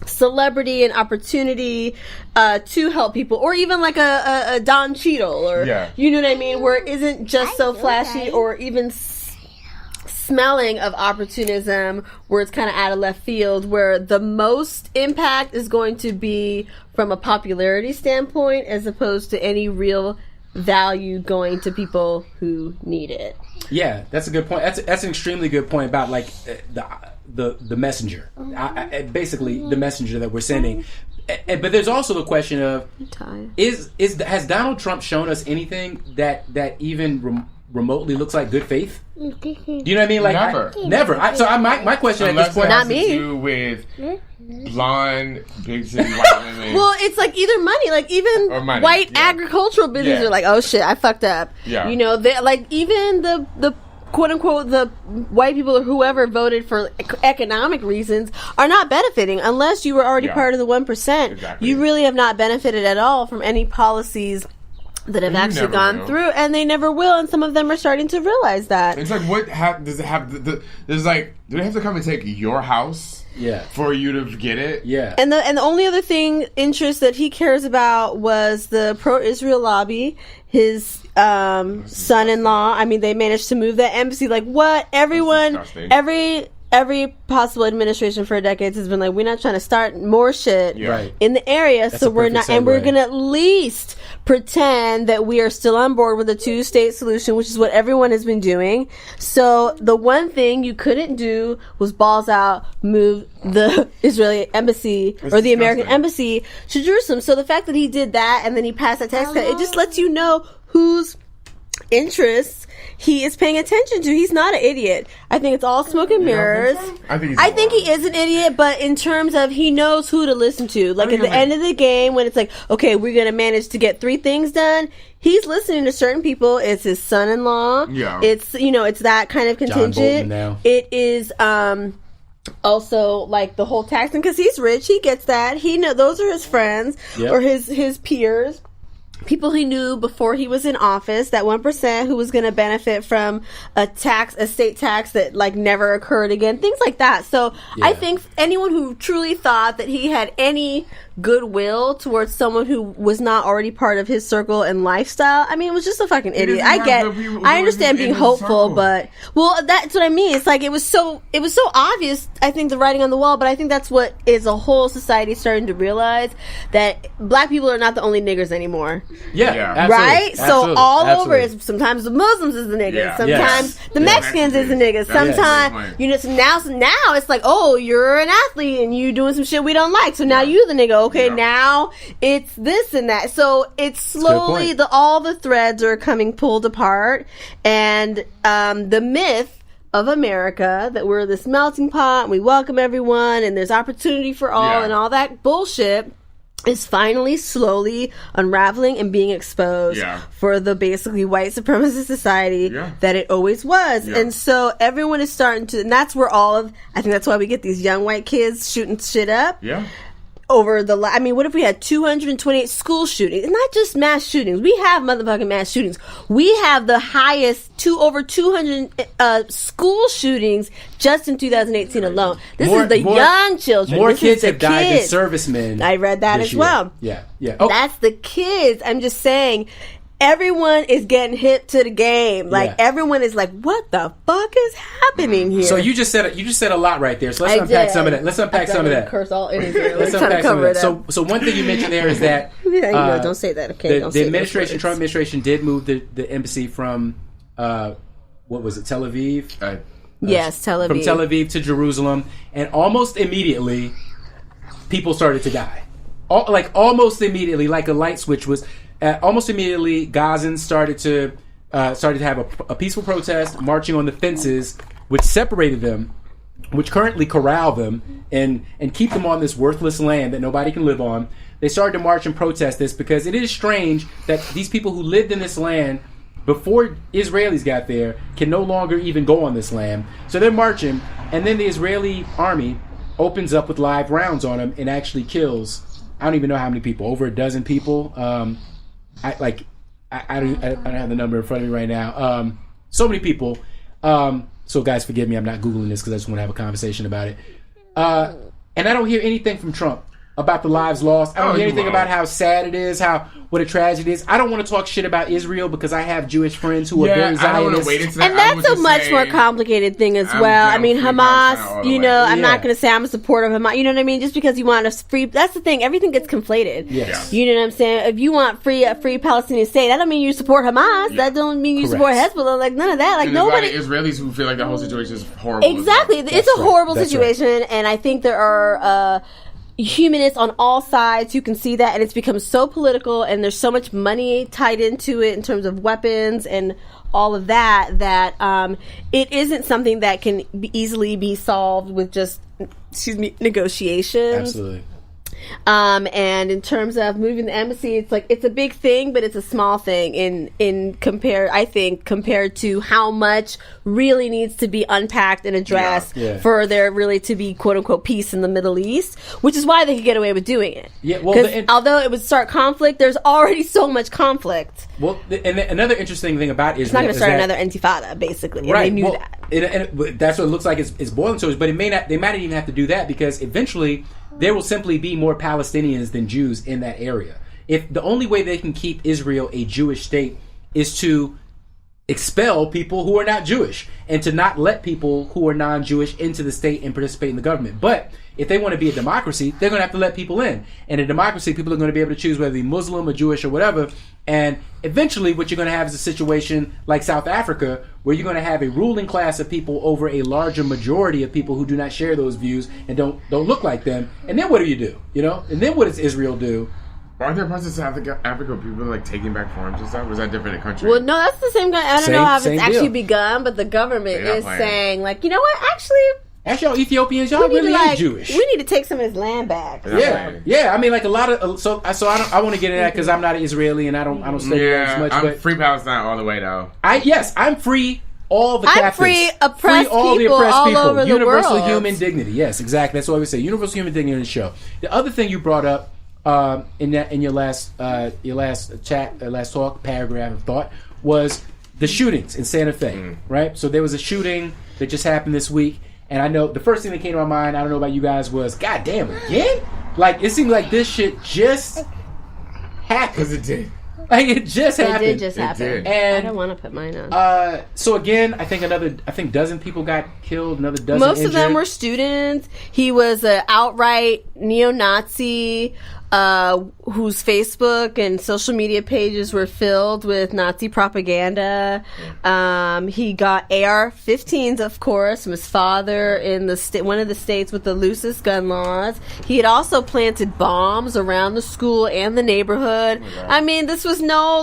celebrity and opportunity to help people, or even a Don Cheadle, or you know what I mean, where it isn't just so flashy or even smelling of opportunism, where it's kind of out of left field, where the most impact is going to be from a popularity standpoint as opposed to any real value going to people who need it. Yeah, that's a good point. That's an extremely good point about the messenger, basically the messenger that we're sending. But there's also the question of has Donald Trump shown us anything that even remotely looks like good faith? Do you know what I mean? Never. My question unless at this point, not me. To do with blonde, big city white women. Well, it's either money, even money, white agricultural businesses are oh shit, I fucked up. Yeah. Even the quote unquote the white people or whoever voted for economic reasons are not benefiting unless you were already part of the 1%. Exactly. You really have not benefited at all from any policies that have actually gone through, and they never will, and some of them are starting to realize that. It's like, what does it have? There's like, do they have to come and take your house? Yeah. For you to get it? Yeah. And the only other interest that he cares about was the pro-Israel lobby. His son-in-law. I mean, they managed to move that embassy. Like, what? Everyone, every possible administration for decades has been like, we're not trying to start more shit in the area, That's so we're not, and we're going to at least pretend that we are still on board with the two-state solution, which is what everyone has been doing. So the one thing you couldn't do was balls out move the Israeli embassy or the American embassy to Jerusalem. So the fact that he did that and then he passed that tax cut, it just lets you know whose interests he is paying attention to. He's not an idiot. I think it's all smoke and mirrors. I think he is an idiot, but in terms of he knows who to listen to. Like at the end of the game, when it's like, okay, we're going to manage to get 3 things done, he's listening to certain people. It's his son-in-law. Yeah. It's, it's that kind of contingent. now. It is, also like the whole tax thing, because he's rich. He gets that. Those are his friends or his peers. People he knew before he was in office, that 1% who was going to benefit from a state tax that like never occurred again, things like that. So I think anyone who truly thought that he had any goodwill towards someone who was not already part of his circle and lifestyle, I mean, it was just a fucking idiot. I understand being hopeful, but that's what I mean. It's like it was so obvious. I think the writing on the wall, but I think that's what is a whole society starting to realize, that black people are not the only niggers anymore. Yeah. Right? Absolutely. So all over Absolutely. is sometimes the Muslims is the niggas. Yeah. Sometimes the Mexicans is the niggas. Sometimes so now it's like, oh, you're an athlete and you doing some shit we don't like. So now you the nigga. Okay, now it's this and that. So it's slowly all the threads are coming pulled apart, and the myth of America that we're this melting pot and we welcome everyone and there's opportunity for all and all that bullshit is finally slowly unraveling and being exposed for the basically white supremacist society that it always was. And so everyone is starting to, and that's where I think that's why we get these young white kids shooting shit up. Over what if we had 228 school shootings? It's not just mass shootings. We have motherfucking mass shootings. We have the highest over 200 school shootings just in 2018 alone. This is the young children. More this kids have died than servicemen. I read that as well. Yeah. That's the kids. I'm just saying, everyone is getting hip to the game. Like everyone is like, "What the fuck is happening here?" So you just said a lot right there. So let's unpack some of that. Let's unpack some of that. Curse all in here. Let's unpack some of that. So one thing you mentioned there is that don't say that. Okay, the administration, Trump administration, did move the embassy from what was it, Tel Aviv? Yes, Tel Aviv. From Tel Aviv to Jerusalem, and almost immediately, people started to die. Almost immediately, like a light switch was. Almost immediately, Gazans started to have a peaceful protest, marching on the fences, which separated them, which currently corral them and keep them on this worthless land that nobody can live on. They started to march and protest this because it is strange that these people who lived in this land before Israelis got there can no longer even go on this land. So they're marching, and then the Israeli army opens up with live rounds on them and actually kills, I don't even know how many people, over a dozen people. I don't have the number in front of me right now. So many people. So guys, forgive me. I'm not Googling this because I just want to have a conversation about it. And I don't hear anything from Trump about the lives lost. I don't hear anything about how sad it is, what a tragedy it is. I don't want to talk shit about Israel because I have Jewish friends who are very Zionist. And that's a much more complicated thing as well. I mean, Hamas, I'm not going to say I'm a supporter of Hamas. You know what I mean? Just because you want a free, that's the thing. Everything gets conflated. Yes. You know what I'm saying? If you want a free Palestinian state, that don't mean you support Hamas. That don't mean you support Hezbollah. Like, none of that. Like, nobody. There's a lot of Israelis who feel like the whole situation is horrible. Exactly. It's a horrible situation. And I think there are, humanists on all sides who can see that, and it's become so political, and there's so much money tied into it in terms of weapons and all of that it isn't something that can easily be solved with just negotiations. Absolutely. And in terms of moving the embassy, it's like it's a big thing, but it's a small thing compared to how much really needs to be unpacked and addressed for there really to be quote unquote peace in the Middle East, which is why they could get away with doing it. Yeah, well, although it would start conflict, there's already so much conflict. Well, and another interesting thing about Israel, it's not going to start another intifada, basically. Right. And they knew that. And that's what it looks like it's boiling towards. But they might not even have to do that because eventually there will simply be more Palestinians than Jews in that area. If the only way they can keep Israel a Jewish state is to expel people who are not Jewish and to not let people who are non-Jewish into the state and participate in the government. But if they want to be a democracy, they're going to have to let people in. And in a democracy, people are going to be able to choose whether to be Muslim or Jewish or whatever. And eventually what you're going to have is a situation like South Africa where you're going to have a ruling class of people over a larger majority of people who do not share those views and don't look like them. And then what do you do? You know? And then what does Israel do? Aren't there parts of South Africa people like taking back farms and stuff? Was that different in country? Well, no, that's the same guy. I don't know how it's actually begun, but the government is saying, like, you know what? Actually, y'all Ethiopians, y'all really ain't Jewish. We need to take some of his land back. Yeah. I mean, like a lot of I want to get into that because I'm not an Israeli and I don't study that as much. I'm but free Palestine all the way though. I'm free. All the Catholics. I'm free oppressed people all over the Universal world. human dignity. Yes, exactly. That's what we say. Universal human dignity in the show. The other thing you brought up in your last talk paragraph of thought was the shootings in Santa Fe, right? So there was a shooting that just happened this week, and I know the first thing that came to my mind, I don't know about you guys, was God damn, again? Like it seemed like this shit just happened. Because it did. Like it just happened. It did just happen. Did. And I don't want to put mine on. So again, I think dozen people got killed, another dozen Most injured. of them were students. He was an outright neo-Nazi whose Facebook and social media pages were filled with Nazi propaganda. He got AR-15s, of course, from his father in one of the states with the loosest gun laws. He had also planted bombs around the school and the neighborhood. I mean, this was no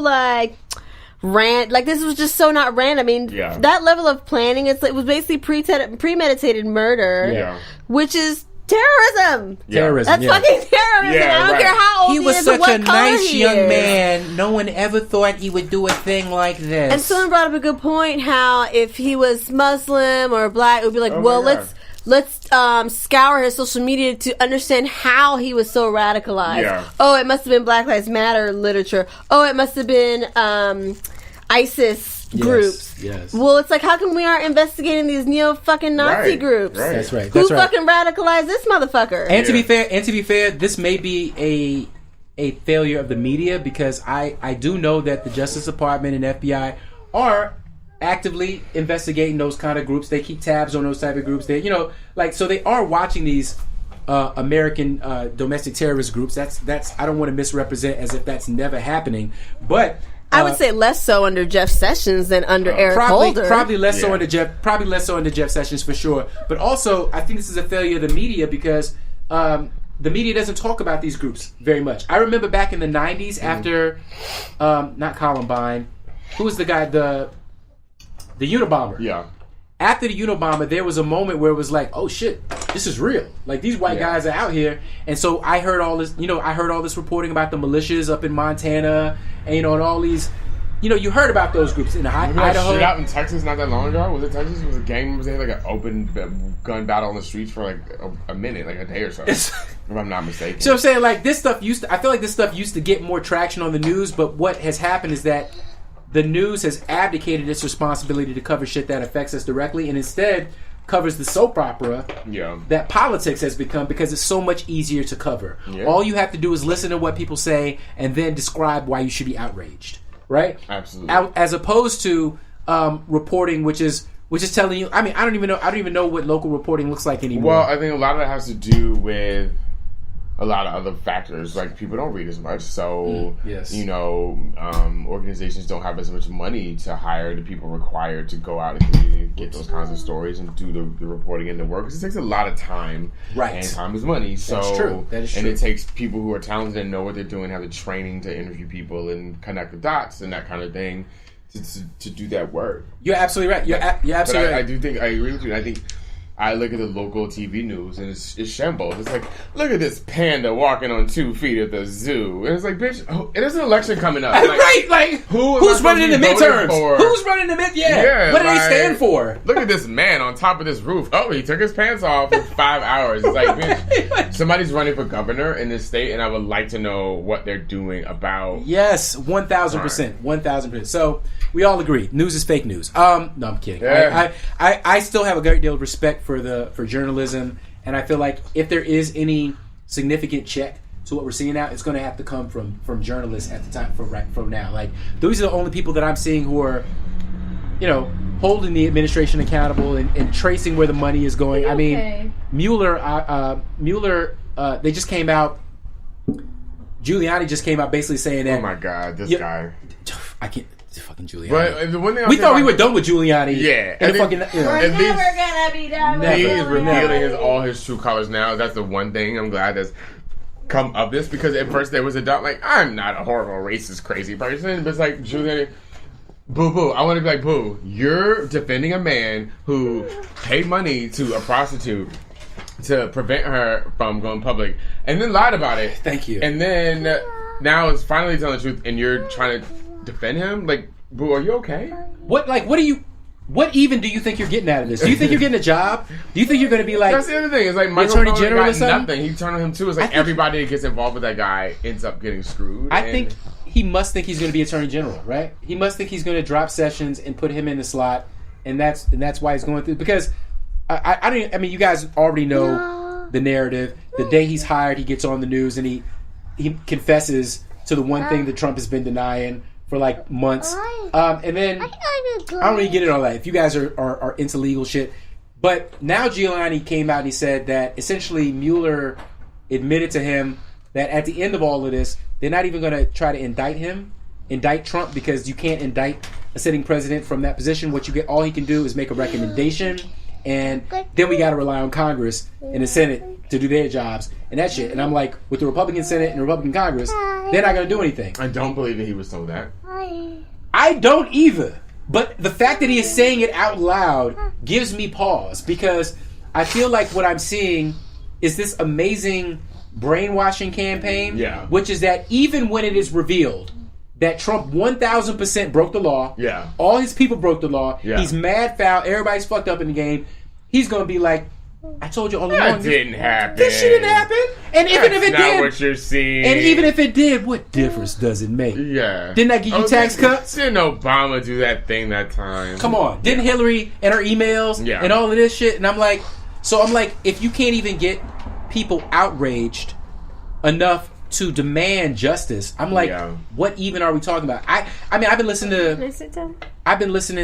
rant. Like, this was just so not random. I mean, that level of planning, it was basically premeditated murder, which is terrorism. That's fucking terrorism. I don't care how old he was is such or what a color nice he young is. man. No one ever thought he would do a thing like this. And someone brought up a good point, how if he was Muslim or black, it would be like, let's scour his social media to understand how he was so radicalized. Oh, it must have been Black Lives Matter literature. Oh, it must have been ISIS groups. Yes. Well, it's like, how come we aren't investigating these neo-fucking-Nazi groups? Right. That's right. Who fucking radicalized this motherfucker? And to be fair, this may be a failure of the media because I do know that the Justice Department and FBI are actively investigating those kind of groups. They keep tabs on those type of groups. They, so they are watching these American domestic terrorist groups. That's I don't want to misrepresent as if that's never happening, but I would say less so under Jeff Sessions than under Eric Holder. Probably less so under Jeff Sessions for sure. But also, I think this is a failure of the media because the media doesn't talk about these groups very much. I remember back in the 90s after, not Columbine, who was the guy, the Unabomber. Yeah. After the Unabomber, there was a moment where it was like, oh shit, this is real. Like, these white guys are out here. And so I heard all this, reporting about the militias up in Montana and, and all these, you heard about those groups in Idaho. Shit out in Texas not that long ago? Was it Texas? Was a gang members? They had like an open gun battle on the streets for like a minute, like a day or so. If I'm not mistaken. So I'm saying, like, this stuff I feel like this stuff used to get more traction on the news, but what has happened is that the news has abdicated its responsibility to cover shit that affects us directly and instead covers the soap opera that politics has become because it's so much easier to cover. All you have to do is listen to what people say and then describe why you should be outraged, right? Absolutely. As opposed to reporting, which is telling you. I mean, I don't even know what local reporting looks like anymore. Well, I think a lot of that has to do with a lot of other factors, like people don't read as much, so organizations don't have as much money to hire the people required to go out and get those kinds of stories and do the reporting and the work. Because it takes a lot of time, and time is money. So that's true. That is true. And it takes people who are talented and know what they're doing, have the training to interview people and connect the dots and that kind of thing to do that work. You're absolutely right. You're absolutely right. I do think I agree with you. I think I look at the local TV news and it's shambles. It's like, look at this panda walking on 2 feet at the zoo. And it's like, bitch, there's an election coming up. Like, right, like, who's running in the midterms? Who's running the midterms? Yeah, what do they stand for? Look at this man on top of this roof. Oh, he took his pants off for 5 hours. It's like, bitch, somebody's running for governor in this state, and I would like to know what they're doing about... Yes, 1,000%. 1,000%. So, we all agree. News is fake news. No, I'm kidding. Yeah. I still have a great deal of respect for journalism, and I feel like if there is any significant check to what we're seeing now, it's going to have to come from journalists at the time from now. Like, those are the only people that I'm seeing who are, holding the administration accountable and tracing where the money is going. I mean, Mueller, they just came out. Giuliani just came out basically saying that. Oh my God, this guy! I can't. Fucking Giuliani. But the one thing we thought we were done with Giuliani. Yeah, we're never gonna be done. He is revealing all his true colors now. That's the one thing I'm glad that's come of this, because at first there was a doubt. Like, I'm not a horrible racist crazy person, but it's like Giuliani. Boo. I want to be like, boo. You're defending a man who paid money to a prostitute to prevent her from going public, and then lied about it. Thank you. And then now it's finally telling the truth, and you're trying to defend him. Like, boo, are you okay? What even do you think you're getting out of this? Do you think you're getting a job? Do you think you're going to be like... That's the other thing. It's like Michael Attorney General or something? Nothing. He turned on him too. It's like everybody that gets involved with that guy ends up getting screwed. I think he must think he's going to be Attorney General, right? He must think he's going to drop Sessions and put him in the slot, and that's why he's going through. Because I mean, you guys already know the narrative. The day he's hired, he gets on the news and he confesses to the one thing that Trump has been denying for like months, and then I don't really get it all that. If you guys are into legal shit, but now Giuliani came out and he said that essentially Mueller admitted to him that at the end of all of this, they're not even going to try to indict Trump, because you can't indict a sitting president from that position. All he can do is make a recommendation, and then we got to rely on Congress and the Senate to do their jobs and that shit. And I'm like, with the Republican Senate and the Republican Congress, they're not going to do anything. I don't believe that he was told that. I don't either. But the fact that he is saying it out loud gives me pause, because I feel like what I'm seeing is this amazing brainwashing campaign, which is that even when it is revealed that Trump 1,000% broke the law, all his people broke the law, he's mad foul, everybody's fucked up in the game, he's going to be like, I told you all along. That didn't happen. This shit didn't happen. And even if it not did, what you're seeing. And even if it did, what difference does it make? Yeah. Didn't that give you tax cuts? Didn't Obama do that thing that time? Come on. Didn't Hillary and her emails and all of this shit? And I'm like, if you can't even get people outraged enough to demand justice, I'm like, what even are we talking about? I mean, I've been listening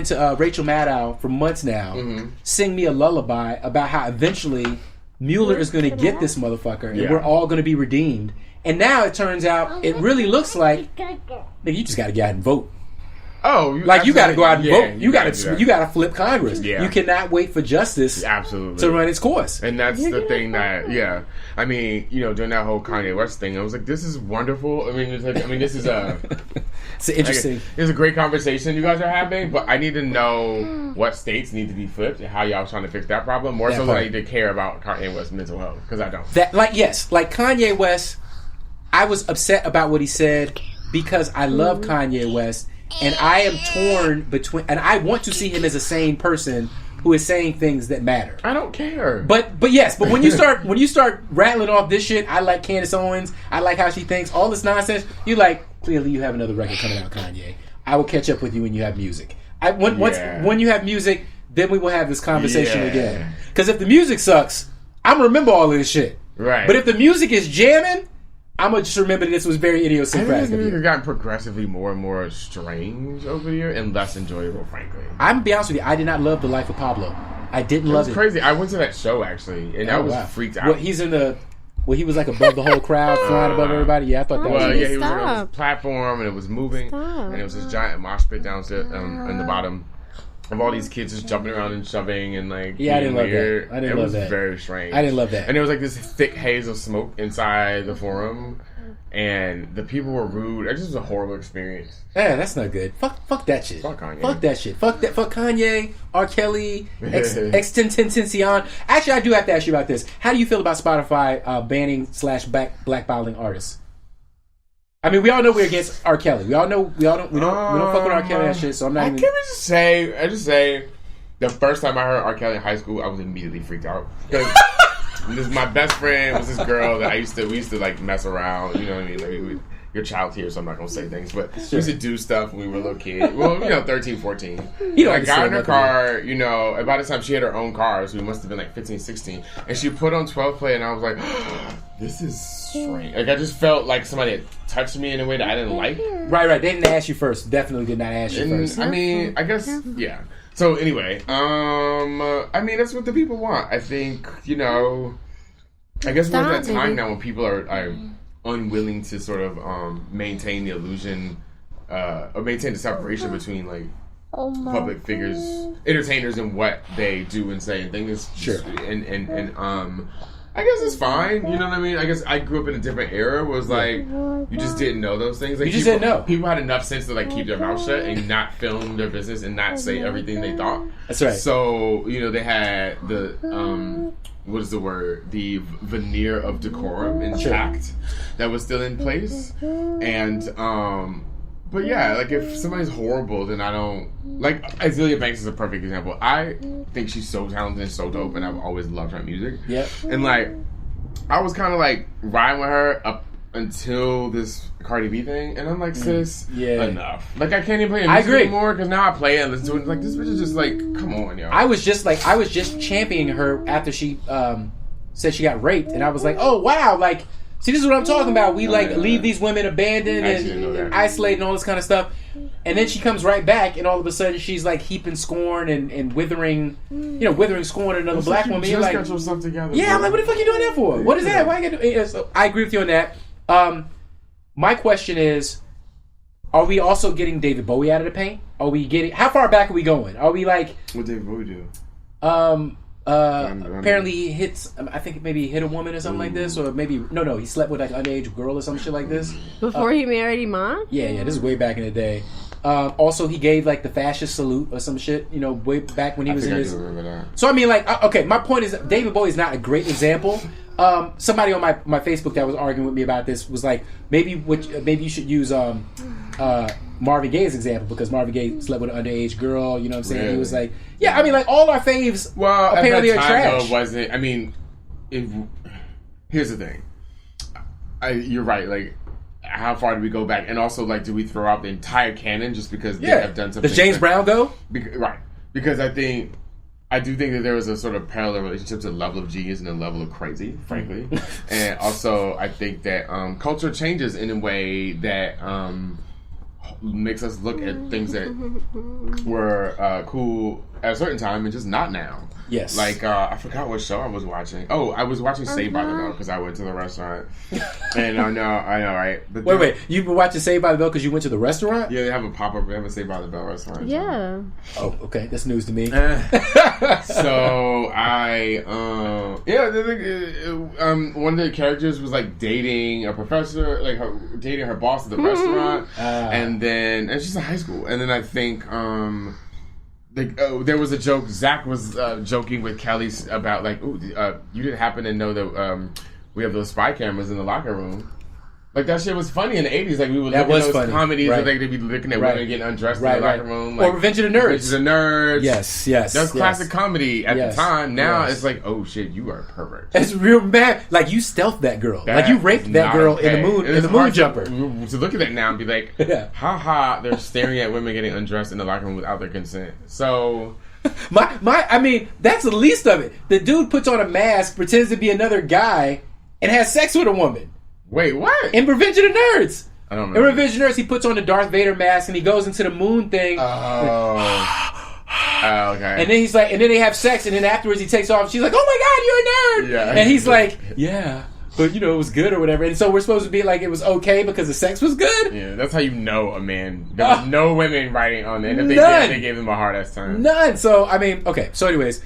to Rachel Maddow for months now sing me a lullaby about how eventually Mueller is going to get this motherfucker and we're all going to be redeemed. And now it turns out it really looks like you just got to get out and vote. Oh, you got to go out and vote. You got to flip Congress. Yeah. You cannot wait for justice to run its course. And that's the thing that I mean, during that whole Kanye West thing, I was like, this is wonderful. I mean, this is it's interesting. It's a great conversation you guys are having, but I need to know what states need to be flipped and how y'all trying to fix that problem more so than I need to care about Kanye West's mental health, because I don't. Like Kanye West, I was upset about what he said because I love Kanye West. And I am torn between, and I want to see him as a sane person who is saying things that matter. I don't care. But when you start rattling off this shit, I like Candace Owens, I like how she thinks, all this nonsense, you like, clearly you have another record coming out, Kanye. I will catch up with you when you have music. When you have music, then we will have this conversation again. Because if the music sucks, I'm gonna remember all of this shit. Right. But if the music is jamming, I'm going to just remember that this was very idiosyncratic. I think this music has gotten progressively more and more strange over the year and less enjoyable, frankly. I'm going to be honest with you. I did not love The Life of Pablo. I didn't love it. It was crazy. I went to that show, actually, and I was freaked out. He was like above the whole crowd, flying above everybody. Yeah, I thought that was... Well, he was on this platform, and it was moving, and it was this giant mosh pit downstairs in the bottom. Of all these kids just jumping around and shoving and like I didn't love that. I didn't love that. It was very strange. I didn't love that. And there was like this thick haze of smoke inside the forum. and the people were rude. It just was a horrible experience. Yeah, that's not good. Fuck that shit. Fuck Kanye. Fuck that shit. Fuck Kanye, R. Kelly, Extentencion. Actually, I do have to ask you about this. How do you feel about Spotify banning / blackballing artists? I mean, we all know we're against R. Kelly. We all know we don't fuck with R. Kelly and shit. So I'm not. I just say, the first time I heard R. Kelly in high school, I was immediately freaked out. My best friend was this girl that we used to like mess around. You know what I mean? Like, your child's here, so I'm not gonna say things. But we used to do stuff when we were little kids. Well, 13, 14. I got in her car. By the time she had her own car, so we must have been like 15, 16, and she put on 12 play, and I was like, this is strange. Like I just felt like somebody had touched me in a way that I didn't like. Right. They didn't ask you first. Definitely did not ask you first. I mean, I guess, yeah. So anyway, I mean, that's what the people want. I think, I guess we're at that time now when people are unwilling to sort of maintain the illusion or maintain the separation between like public figures, entertainers, and what they do and say and things. Sure. And I guess it's fine. You know what I mean? I guess I grew up in a different era. Was like you just didn't know those things. Like, you just didn't know. People had enough sense to like keep their mouth shut and not film their business and not say everything they thought. That's right. So they had the what is the word? The veneer of decorum intact that was still in place. And but yeah, like if somebody's horrible, then I don't like. Azealia Banks is a perfect example. I think she's so talented and so dope, and I've always loved her music. Yep. And like, I was kind of like riding with her up until this Cardi B thing, and I'm like, sis, enough. Like I can't even play music anymore because now I play it and listen to it. Like this bitch is just like, come on, yo. I was just championing her after she said she got raped, and I was like, oh wow, like. See, this is what I'm talking about. We leave these women abandoned and isolated and all this kind of stuff. And then she comes right back, and all of a sudden she's like heaping scorn and withering scorn at another black woman. You're like, got yourself together. Yeah, I'm like, what the fuck are you doing that for? What is that? Why you gotta do? So I agree with you on that. My question is, are we also getting David Bowie out of the paint? Are we getting? How far back are we going? Are we like? What David Bowie do? Apparently he hits. I think maybe he hit a woman or something like this, or maybe no, he slept with like an underage girl or some shit like this before he married Iman. Yeah, this is way back in the day. Also, he gave like the fascist salute or some shit. Way back when he was in his. So I mean, like, okay, my point is, David Bowie is not a great example. Somebody on my Facebook that was arguing with me about this was like, maybe you should use Marvin Gaye's example, because Marvin Gaye slept with an underage girl. You know what I'm saying? Really? He was like, yeah, I mean, like all our faves apparently at that are time, trash. Though, it wasn't. I mean, here's the thing. You're right. Like, how far do we go back? And also, like, do we throw out the entire canon just because they have done something? Does James Brown go? Right. Because I do think that there was a sort of parallel relationship to the level of genius and the level of crazy, frankly. And also, I think that culture changes in a way that makes us look at things that were cool at a certain time and just not now. Yes. Like, I forgot what show I was watching. Oh, I was watching Saved by the Bell because I went to the restaurant. And I know, right? But wait. You've been watching Saved by the Bell because you went to the restaurant? Yeah, they have a pop-up. They have a Saved by the Bell restaurant. Yeah. Oh, okay. That's news to me. So one of the characters was like dating a professor, like dating her boss at the restaurant, and it's just in high school. And then I think there was a joke. Zach was joking with Kelly about like, you didn't happen to know that we have those spy cameras in the locker room. Like, that shit was funny in the 80s. Like, we would look at those comedies where they'd be looking at women getting undressed in the locker room. Like, or Revenge of the Nerds. Revenge of the Nerds. Yes. That was classic comedy at the time. Now it's like, oh shit, you are a pervert. It's real bad. Like, you stealthed that girl. Like, you raped that girl in the moon jumper. To look at that now and be like, haha, they're staring at women getting undressed in the locker room without their consent. So... I mean, that's the least of it. The dude puts on a mask, pretends to be another guy, and has sex with a woman. Wait, what? In Revenge of the Nerds. I don't know. In Revenge of the Nerds, he puts on the Darth Vader mask and he goes into the moon thing. Okay. And then he's like, and then they have sex, and then afterwards he takes off. And she's like, "Oh my God, you're a nerd!" Yeah. And he's like, "Yeah, but it was good or whatever." And so we're supposed to be like, it was okay because the sex was good. Yeah, that's how you know a man. There was no women writing on it. If they did, they gave them a hard ass time. None. So I mean, okay. So anyways,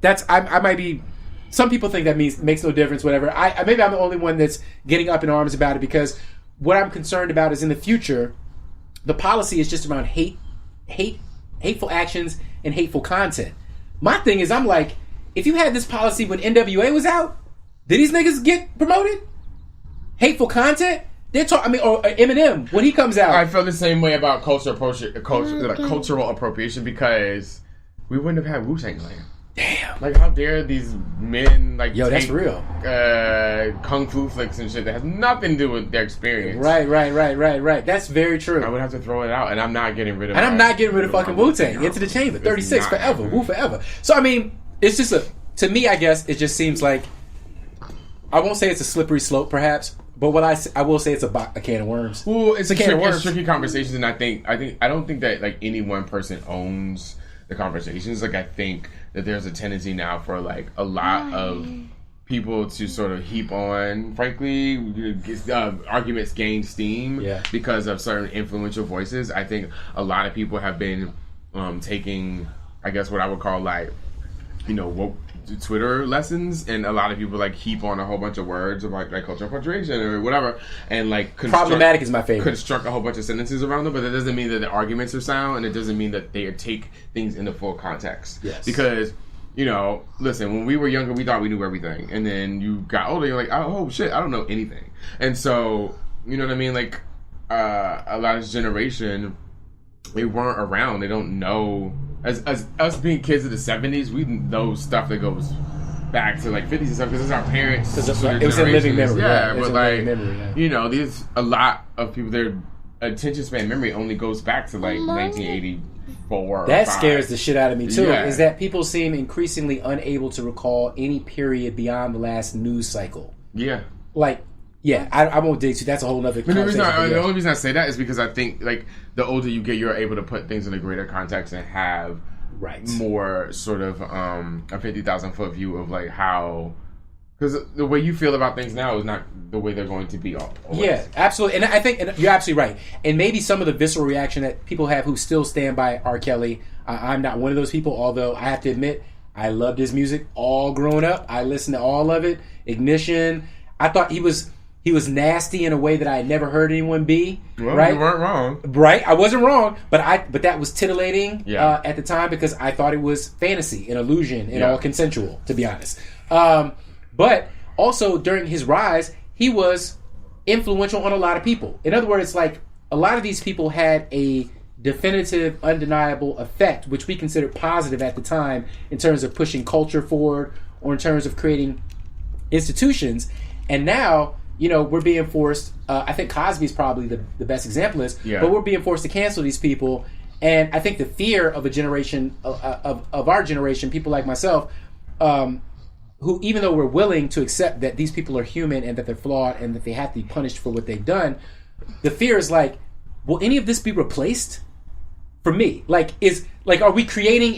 I might be some people think that makes no difference, whatever. Maybe I'm the only one that's getting up in arms about it, because what I'm concerned about is in the future, the policy is just around hateful actions and hateful content. My thing is, I'm like, if you had this policy when NWA was out, did these niggas get promoted? Hateful content? They're talking. Or Eminem when he comes out. I feel the same way about cultural appropriation, because we wouldn't have had Wu-Tang Clan. Damn. Like, how dare these men Yo, that's real. Kung Fu flicks and shit that has nothing to do with their experience. Right. That's very true. I would have to throw it out, and I'm not getting rid of. And I'm not getting rid of fucking Wu-Tang. Into the Chamber, 36 forever, Wu forever. So I mean, it's just to me, I guess it just seems like, I won't say it's a slippery slope, perhaps, but what I will say it's a can of worms. Well, it's a can of worms. It's tricky conversations, and I don't think that like any one person owns the conversations. Like, I think that there's a tendency now for like a lot of people to sort of heap on, frankly, arguments gain steam because of certain influential voices. I think a lot of people have been taking, I guess, what I would call like, woke Twitter lessons, and a lot of people like heap on a whole bunch of words about like cultural appropriation or whatever, and like problematic is my favorite. Construct a whole bunch of sentences around them, but that doesn't mean that the arguments are sound, and it doesn't mean that they take things into full context. Yes. Because listen, when we were younger, we thought we knew everything, and then you got older, you're like, oh shit, I don't know anything. And so, you know what I mean? Like, a lot of this generation, they weren't around. They don't know. As us being kids of the 70s, we know stuff that goes back to like 50s and stuff, because it's our parents. It was a living memory. Yeah, but like, there's a lot of people, their attention span memory only goes back to like 1984. That scares the shit out of me too. Is that people seem increasingly unable to recall any period beyond the last news cycle. Yeah. Like, I won't dig too. That's a whole other conversation. The only reason I say that is because I think like the older you get, you're able to put things in a greater context and have more sort of a 50,000 foot view of like how, because the way you feel about things now is not the way they're going to be always. Yeah, absolutely. And I think you're absolutely right. And maybe some of the visceral reaction that people have who still stand by R. Kelly, I'm not one of those people, although I have to admit, I loved his music all growing up. I listened to all of it. Ignition. I thought he was nasty in a way that I had never heard anyone be. Well, right? You weren't wrong. Right? I wasn't wrong, but that was titillating at the time, because I thought it was fantasy and illusion and all consensual, to be honest. But also during his rise, he was influential on a lot of people. In other words, like, a lot of these people had a definitive, undeniable effect, which we considered positive at the time in terms of pushing culture forward or in terms of creating institutions. And now, we're being forced, I think Cosby's probably the best example is, but we're being forced to cancel these people. And I think the fear of a generation, of our generation, people like myself, who, even though we're willing to accept that these people are human and that they're flawed and that they have to be punished for what they've done, the fear is like, will any of this be replaced? For me, are we creating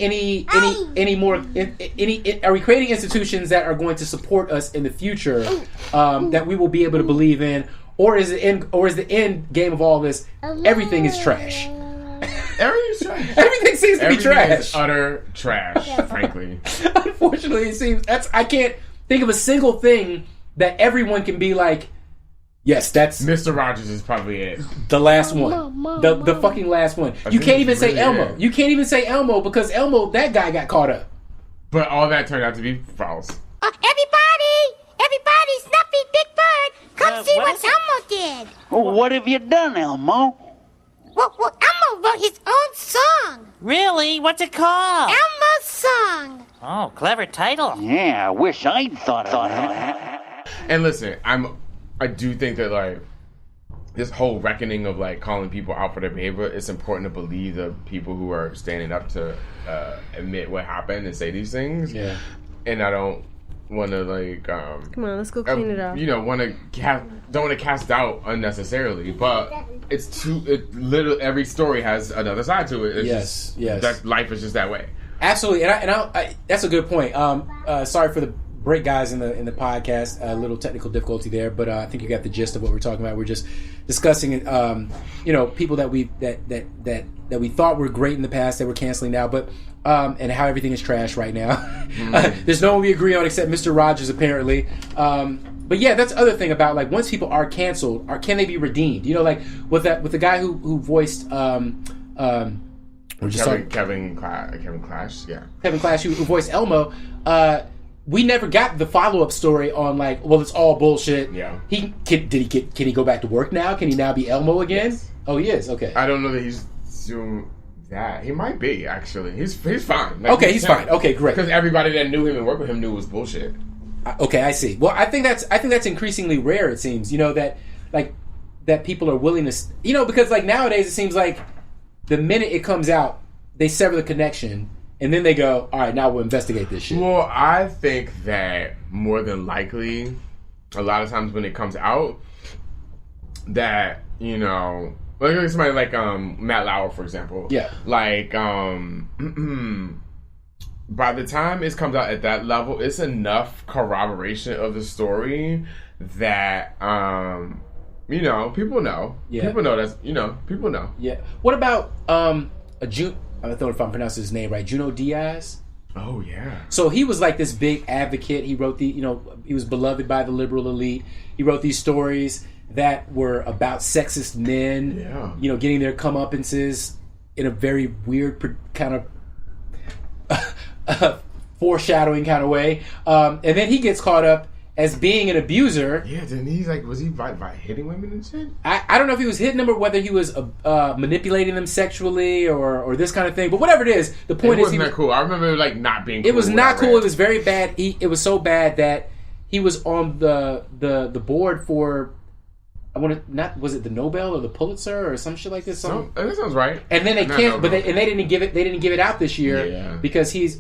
are we creating institutions that are going to support us in the future, that we will be able to believe in, or is the end game of all this, everything is trash? Everything's trash. Everything seems to be trash. Is utter trash, frankly. Unfortunately, it seems I can't think of a single thing that everyone can be like, yes, that's Mr. Rogers is probably it. The last one. The fucking last one. You can't even say Elmo. You can't even say Elmo, because Elmo, that guy got caught up. But all that turned out to be false. Everybody, Snuffy, Big Bird, come see what Elmo did. Oh, what have you done, Elmo? Well, Elmo wrote his own song. Really? What's it called? Elmo's Song. Oh, clever title. Yeah, I wish I'd thought of that. And listen, I do think that like this whole reckoning of like calling people out for their behavior, it's important to believe the people who are standing up to admit what happened and say these things. Yeah. And I don't want to like come on, let's go clean it up. Don't want to cast doubt unnecessarily, but literally every story has another side to it. It's yes. That life is just that way. Absolutely, and I that's a good point. Sorry for the break, guys, in the podcast. A little technical difficulty there, but I think you got the gist of what we're talking about. We're just discussing, people that we thought were great in the past that we're canceling now, but and how everything is trash right now. There's no one we agree on except Mr. Rogers, apparently. But yeah, that's the other thing about, like, once people are canceled, can they be redeemed? You know, like with the guy who voiced Kevin Clash, yeah. Kevin Clash, who voiced Elmo. We never got the follow-up story on, like, well, it's all bullshit. Yeah. Can he go back to work now? Can he now be Elmo again? Yes. Oh, he is. Okay. I don't know that he's doing that. He might be, actually. He's fine. Like, okay, he's fine. Okay, great. Because everybody that knew him and worked with him knew it was bullshit. Okay, I see. Well, I think that's increasingly rare. It seems, that people are willing to, because, like, nowadays it seems like the minute it comes out, they sever the connection, and then they go, all right, now we'll investigate this shit. Well, I think that more than likely, a lot of times when it comes out, that, like somebody like Matt Lauer, for example. Yeah. Like, by the time it comes out at that level, it's enough corroboration of the story that, people know. Yeah. People know that's, people know. Yeah. What about I don't know if I'm pronouncing his name right. Junot Diaz. Oh yeah. So he was like this big advocate. He wrote he was beloved by the liberal elite. He wrote these stories that were about sexist men. Yeah. Getting their comeuppances in a very weird kind of foreshadowing kind of way. And then he gets caught up as being an abuser. Yeah, then he's like, was he by hitting women and shit? I don't know if he was hitting them or whether he was manipulating them sexually or this kind of thing. But whatever it is, the point it wasn't that cool. I remember like not being cool. It was not cool. It was very bad. It was so bad that he was on the board for, was it the Nobel or the Pulitzer or some shit like this? That sounds right. And then they can't. But they didn't give it out this year because his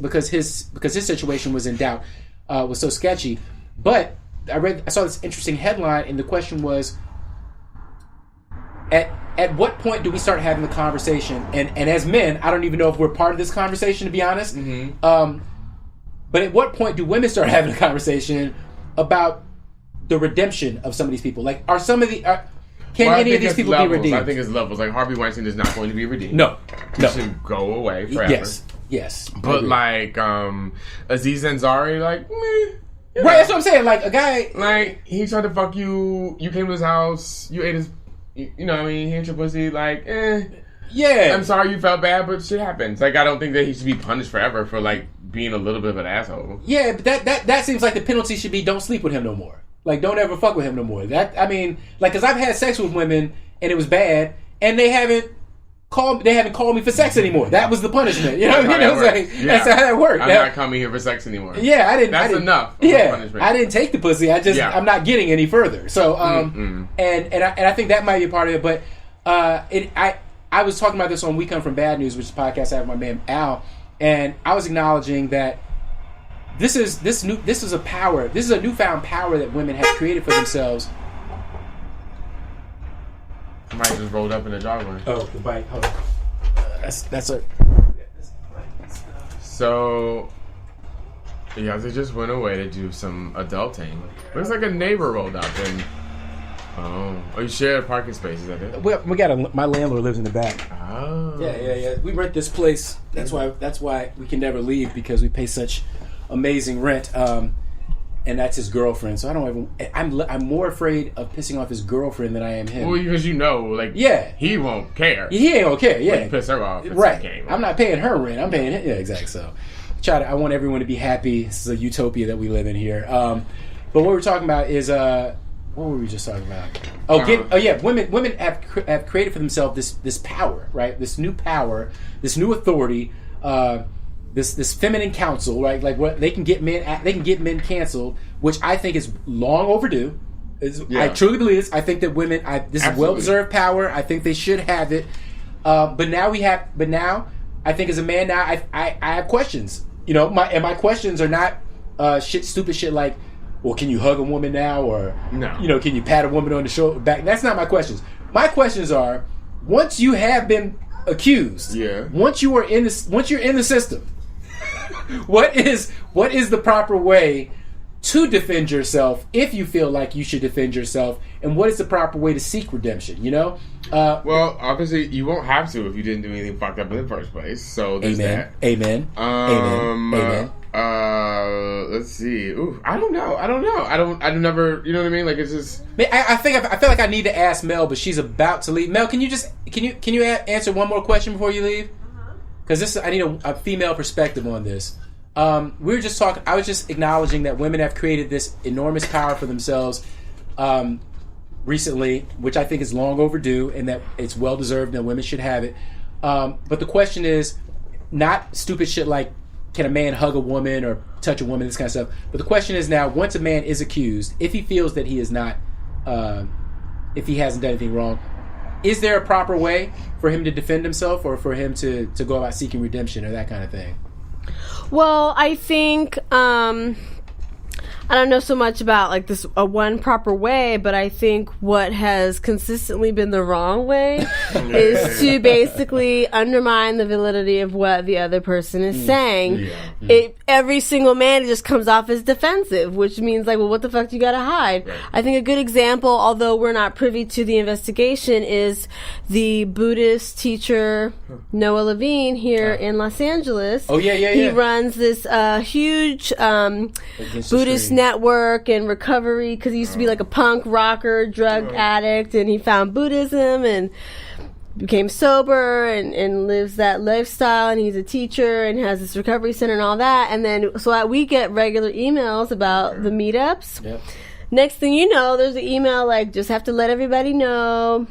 situation was in doubt, was so sketchy. But I saw this interesting headline, and the question was, at what point do we start having the conversation? And as men, I don't even know if we're part of this conversation, to be honest. Mm-hmm. But at what point do women start having a conversation about the redemption of some of these people? Like, can any of these people be redeemed? I think it's levels. Like, Harvey Weinstein is not going to be redeemed. No. He should go away forever. Yes. But like, Aziz Ansari, like, meh. Yeah. Right, that's what I'm saying. Like, a guy, like, he tried to fuck you. You came to his house. You ate his. He ate your pussy. Like, yeah. I'm sorry you felt bad, but shit happens. Like, I don't think that he should be punished forever for like being a little bit of an asshole. Yeah, but that seems like the penalty should be don't sleep with him no more. Like, don't ever fuck with him no more. Because I've had sex with women and it was bad, and they haven't called me for sex anymore. That was the punishment. You know what I mean? That's how that worked. I'm not coming here for sex anymore. Yeah, I didn't. That's enough. Punishment. I didn't take the pussy. I'm not getting any further. So, and I think that might be a part of it. But I was talking about this on We Come From Bad News, which is a podcast I have with my man Al, and I was acknowledging that this is a power. This is a newfound power that women have created for themselves. Somebody just rolled up in the driveway. Oh, the bike. Hold on. That's it. So, yeah, they just went away to do some adulting. Looks like a neighbor rolled up and. Oh, you share a parking space? Is that it? We got my landlord lives in the back. Oh. Yeah. We rent this place. That's why we can never leave, because we pay such amazing rent. And that's his girlfriend. So I'm more afraid of pissing off his girlfriend than I am him. Well, because he won't care. He ain't gonna care. Yeah, when you piss her off. Right. I'm not paying her rent. I'm paying him. Yeah, exactly. So I want everyone to be happy. This is a utopia that we live in here. But what we're talking about is what were we just talking about? Women have created for themselves this power, right? This new power, this new authority. This feminine council, right? Like, what they can get men canceled, which I think is long overdue. I truly believe this. I think that women, this is well-deserved power. I think they should have it. But now I think as a man now, I have questions. My questions are not stupid shit like, well, can you hug a woman now, or no. Can you pat a woman on the shoulder back? That's not my questions. My questions are, once you have been accused, once you're in the system, what is the proper way to defend yourself if you feel like you should defend yourself, and what is the proper way to seek redemption, you know? Well, obviously, you won't have to if you didn't do anything fucked up in the first place. So there's that. Amen. Amen. Let's see. Ooh, I don't know. I never. You know what I mean? Like it's just. I feel like I need to ask Mel, but she's about to leave. Mel, can you answer one more question before you leave? Because I need a female perspective on this. We were just talking. I was just acknowledging that women have created this enormous power for themselves recently, which I think is long overdue, and that it's well deserved, and that women should have it. But the question is not stupid shit like, can a man hug a woman or touch a woman, this kind of stuff. But the question is now, once a man is accused, if he feels that he is not, if he hasn't done anything wrong, is there a proper way for him to defend himself, or for him to go about seeking redemption or that kind of thing? Well, I think I don't know so much about like this one proper way, but I think what has consistently been the wrong way is to basically undermine the validity of what the other person is saying. Every single man just comes off as defensive, which means like, well, what the fuck do you gotta hide? Right. I think a good example, although we're not privy to the investigation, is the Buddhist teacher Noah Levine here in Los Angeles. Oh yeah. He runs this huge Buddhist network and recovery, because he used to be like a punk rocker, drug addict, and he found Buddhism and became sober and lives that lifestyle, and he's a teacher and has this recovery center and all that. And then so we get regular emails about the meetups. Yep. Next thing you know, there's an email like, just have to let everybody know,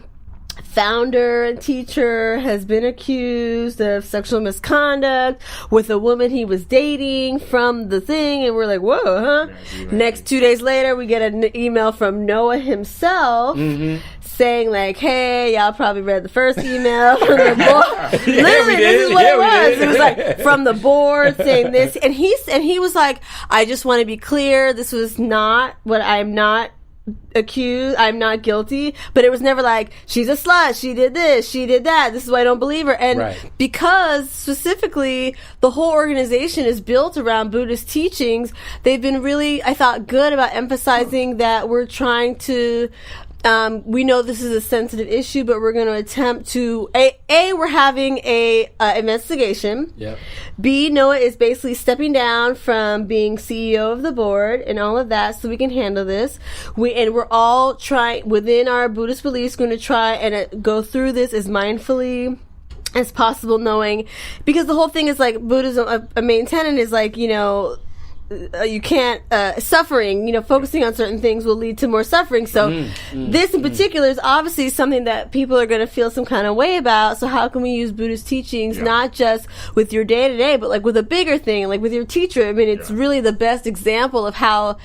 founder and teacher has been accused of sexual misconduct with a woman he was dating from the thing. And we're like, whoa, huh? Next 2 days later, we get an email from Noah himself saying like, hey, y'all probably read the first email from the board. Literally, this is what it was. It was like from the board saying this. And he was like, I just want to be clear, this was not what I'm not accused, I'm not guilty. But it was never like, she's a slut, she did this, she did that, this is why I don't believe her. And because specifically the whole organization is built around Buddhist teachings, they've been really, I thought, good about emphasizing that we're trying to we know this is a sensitive issue, but we're going to attempt to we're having a investigation. Yep. B, Noah is basically stepping down from being CEO of the board and all of that, so we can handle this. We're all trying within our Buddhist beliefs, going to try and go through this as mindfully as possible, knowing, because the whole thing is like Buddhism. A main tenet is like, you know, you can't suffering, you know, focusing on certain things will lead to more suffering. So this in particular is obviously something that people are going to feel some kind of way about. So how can we use Buddhist teachings not just with your day to day, but like with a bigger thing, like with your teacher? I mean, it's really the best example of how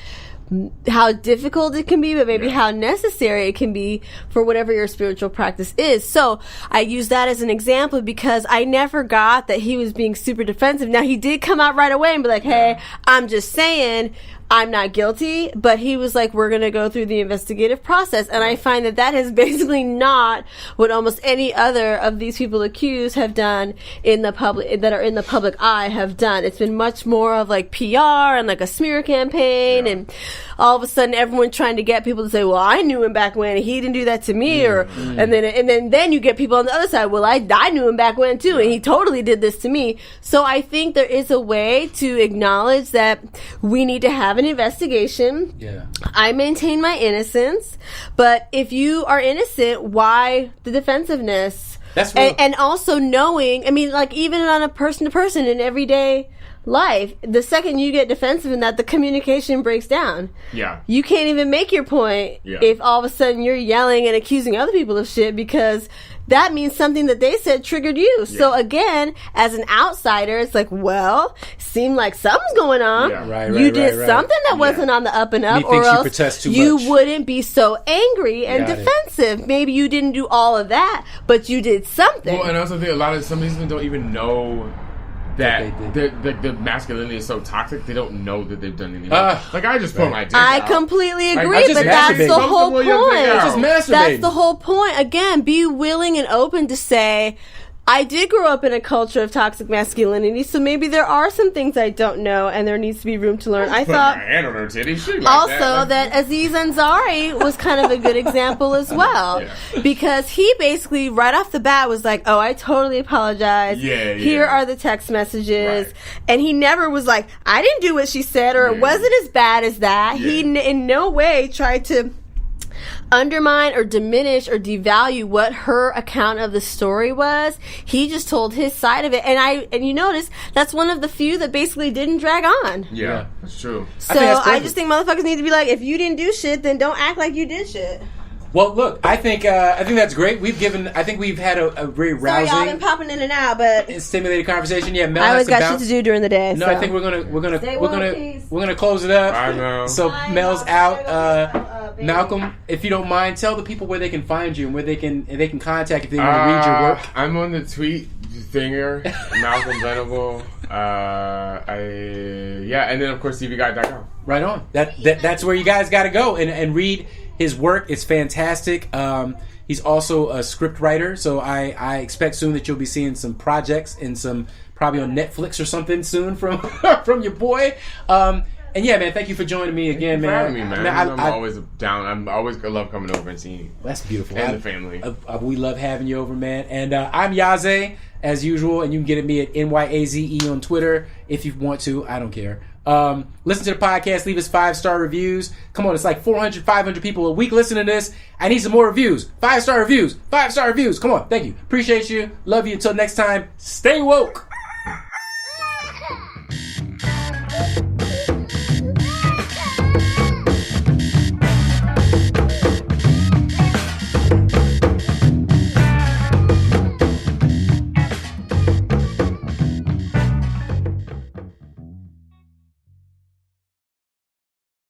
difficult it can be, but maybe how necessary it can be for whatever your spiritual practice is. So I use that as an example because I never got that he was being super defensive. Now, he did come out right away and be like, hey, I'm just saying I'm not guilty, but he was like, we're going to go through the investigative process. And I find that is basically not what almost any other of these people accused have done in the public, that are in the public eye, have done. It's been much more of like PR and like a smear campaign, and all of a sudden everyone trying to get people to say, well, I knew him back when, he didn't do that to me, and then you get people on the other side, well, I knew him back when too, and he totally did this to me. So I think there is a way to acknowledge that we need to have an investigation. I maintain my innocence, but if you are innocent, why the defensiveness? That's real. And also knowing, I mean, like even on a person to person in everyday life, the second you get defensive in that, the communication breaks down. You can't even make your point if all of a sudden you're yelling and accusing other people of shit, because that means something that they said triggered you. So again, as an outsider, it's like, well, seemed like something's going on. You did something that wasn't on the up and up, or else you wouldn't be so angry and defensive. Maybe you didn't do all of that, but you did something. Well, and I also think some of these people don't even know that the masculinity is so toxic, they don't know that they've done anything. Like, I just put my dick I out. completely agree, but that's the whole point. Just That's the whole point. Again, be willing and open to say, I did grow up in a culture of toxic masculinity, so maybe there are some things I don't know, and there needs to be room to learn. I thought my hand on her titty. also that Aziz Ansari was kind of a good example as well, because he basically right off the bat was like, "Oh, I totally apologize. Here are the text messages," and he never was like, "I didn't do what she said," or "It wasn't as bad as that." He in no way tried to undermine or diminish or devalue what her account of the story was. He just told his side of it, and you notice that's one of the few that basically didn't drag on. Yeah, that's true. So I just think motherfuckers need to be like, if you didn't do shit, then don't act like you did shit. Well, look, I think that's great. I think we've had a very rousing. Sorry, y'all been popping in and out, but stimulated conversation. Yeah, Mel I has always to got bounce. shit to do during the day. No, so. I think we're gonna close it up. I know. So Mel's out. Malcolm, if you don't mind, tell the people where they can find you and where they can contact if they want to read your work. I'm on the tweet thinger, Malcolm Venable. And then of course tvguide.com. Right on. That's where you guys got to go and read his work. It's fantastic. He's also a script writer, so I expect soon that you'll be seeing some projects and some probably on Netflix or something soon from from your boy. And yeah, man, thank you for joining me again, man. For having me, man. I'm always down. I'm always love coming over and seeing you. That's beautiful. And the family. We love having you over, man. And I'm Yaze, as usual, and you can get at me at NYAZE on Twitter if you want to. I don't care. Listen to the podcast. Leave us 5-star reviews. Come on, it's like 400, 500 people a week listening to this. I need some more reviews. 5-star reviews. 5-star reviews. Come on. Thank you. Appreciate you. Love you. Until next time, stay woke.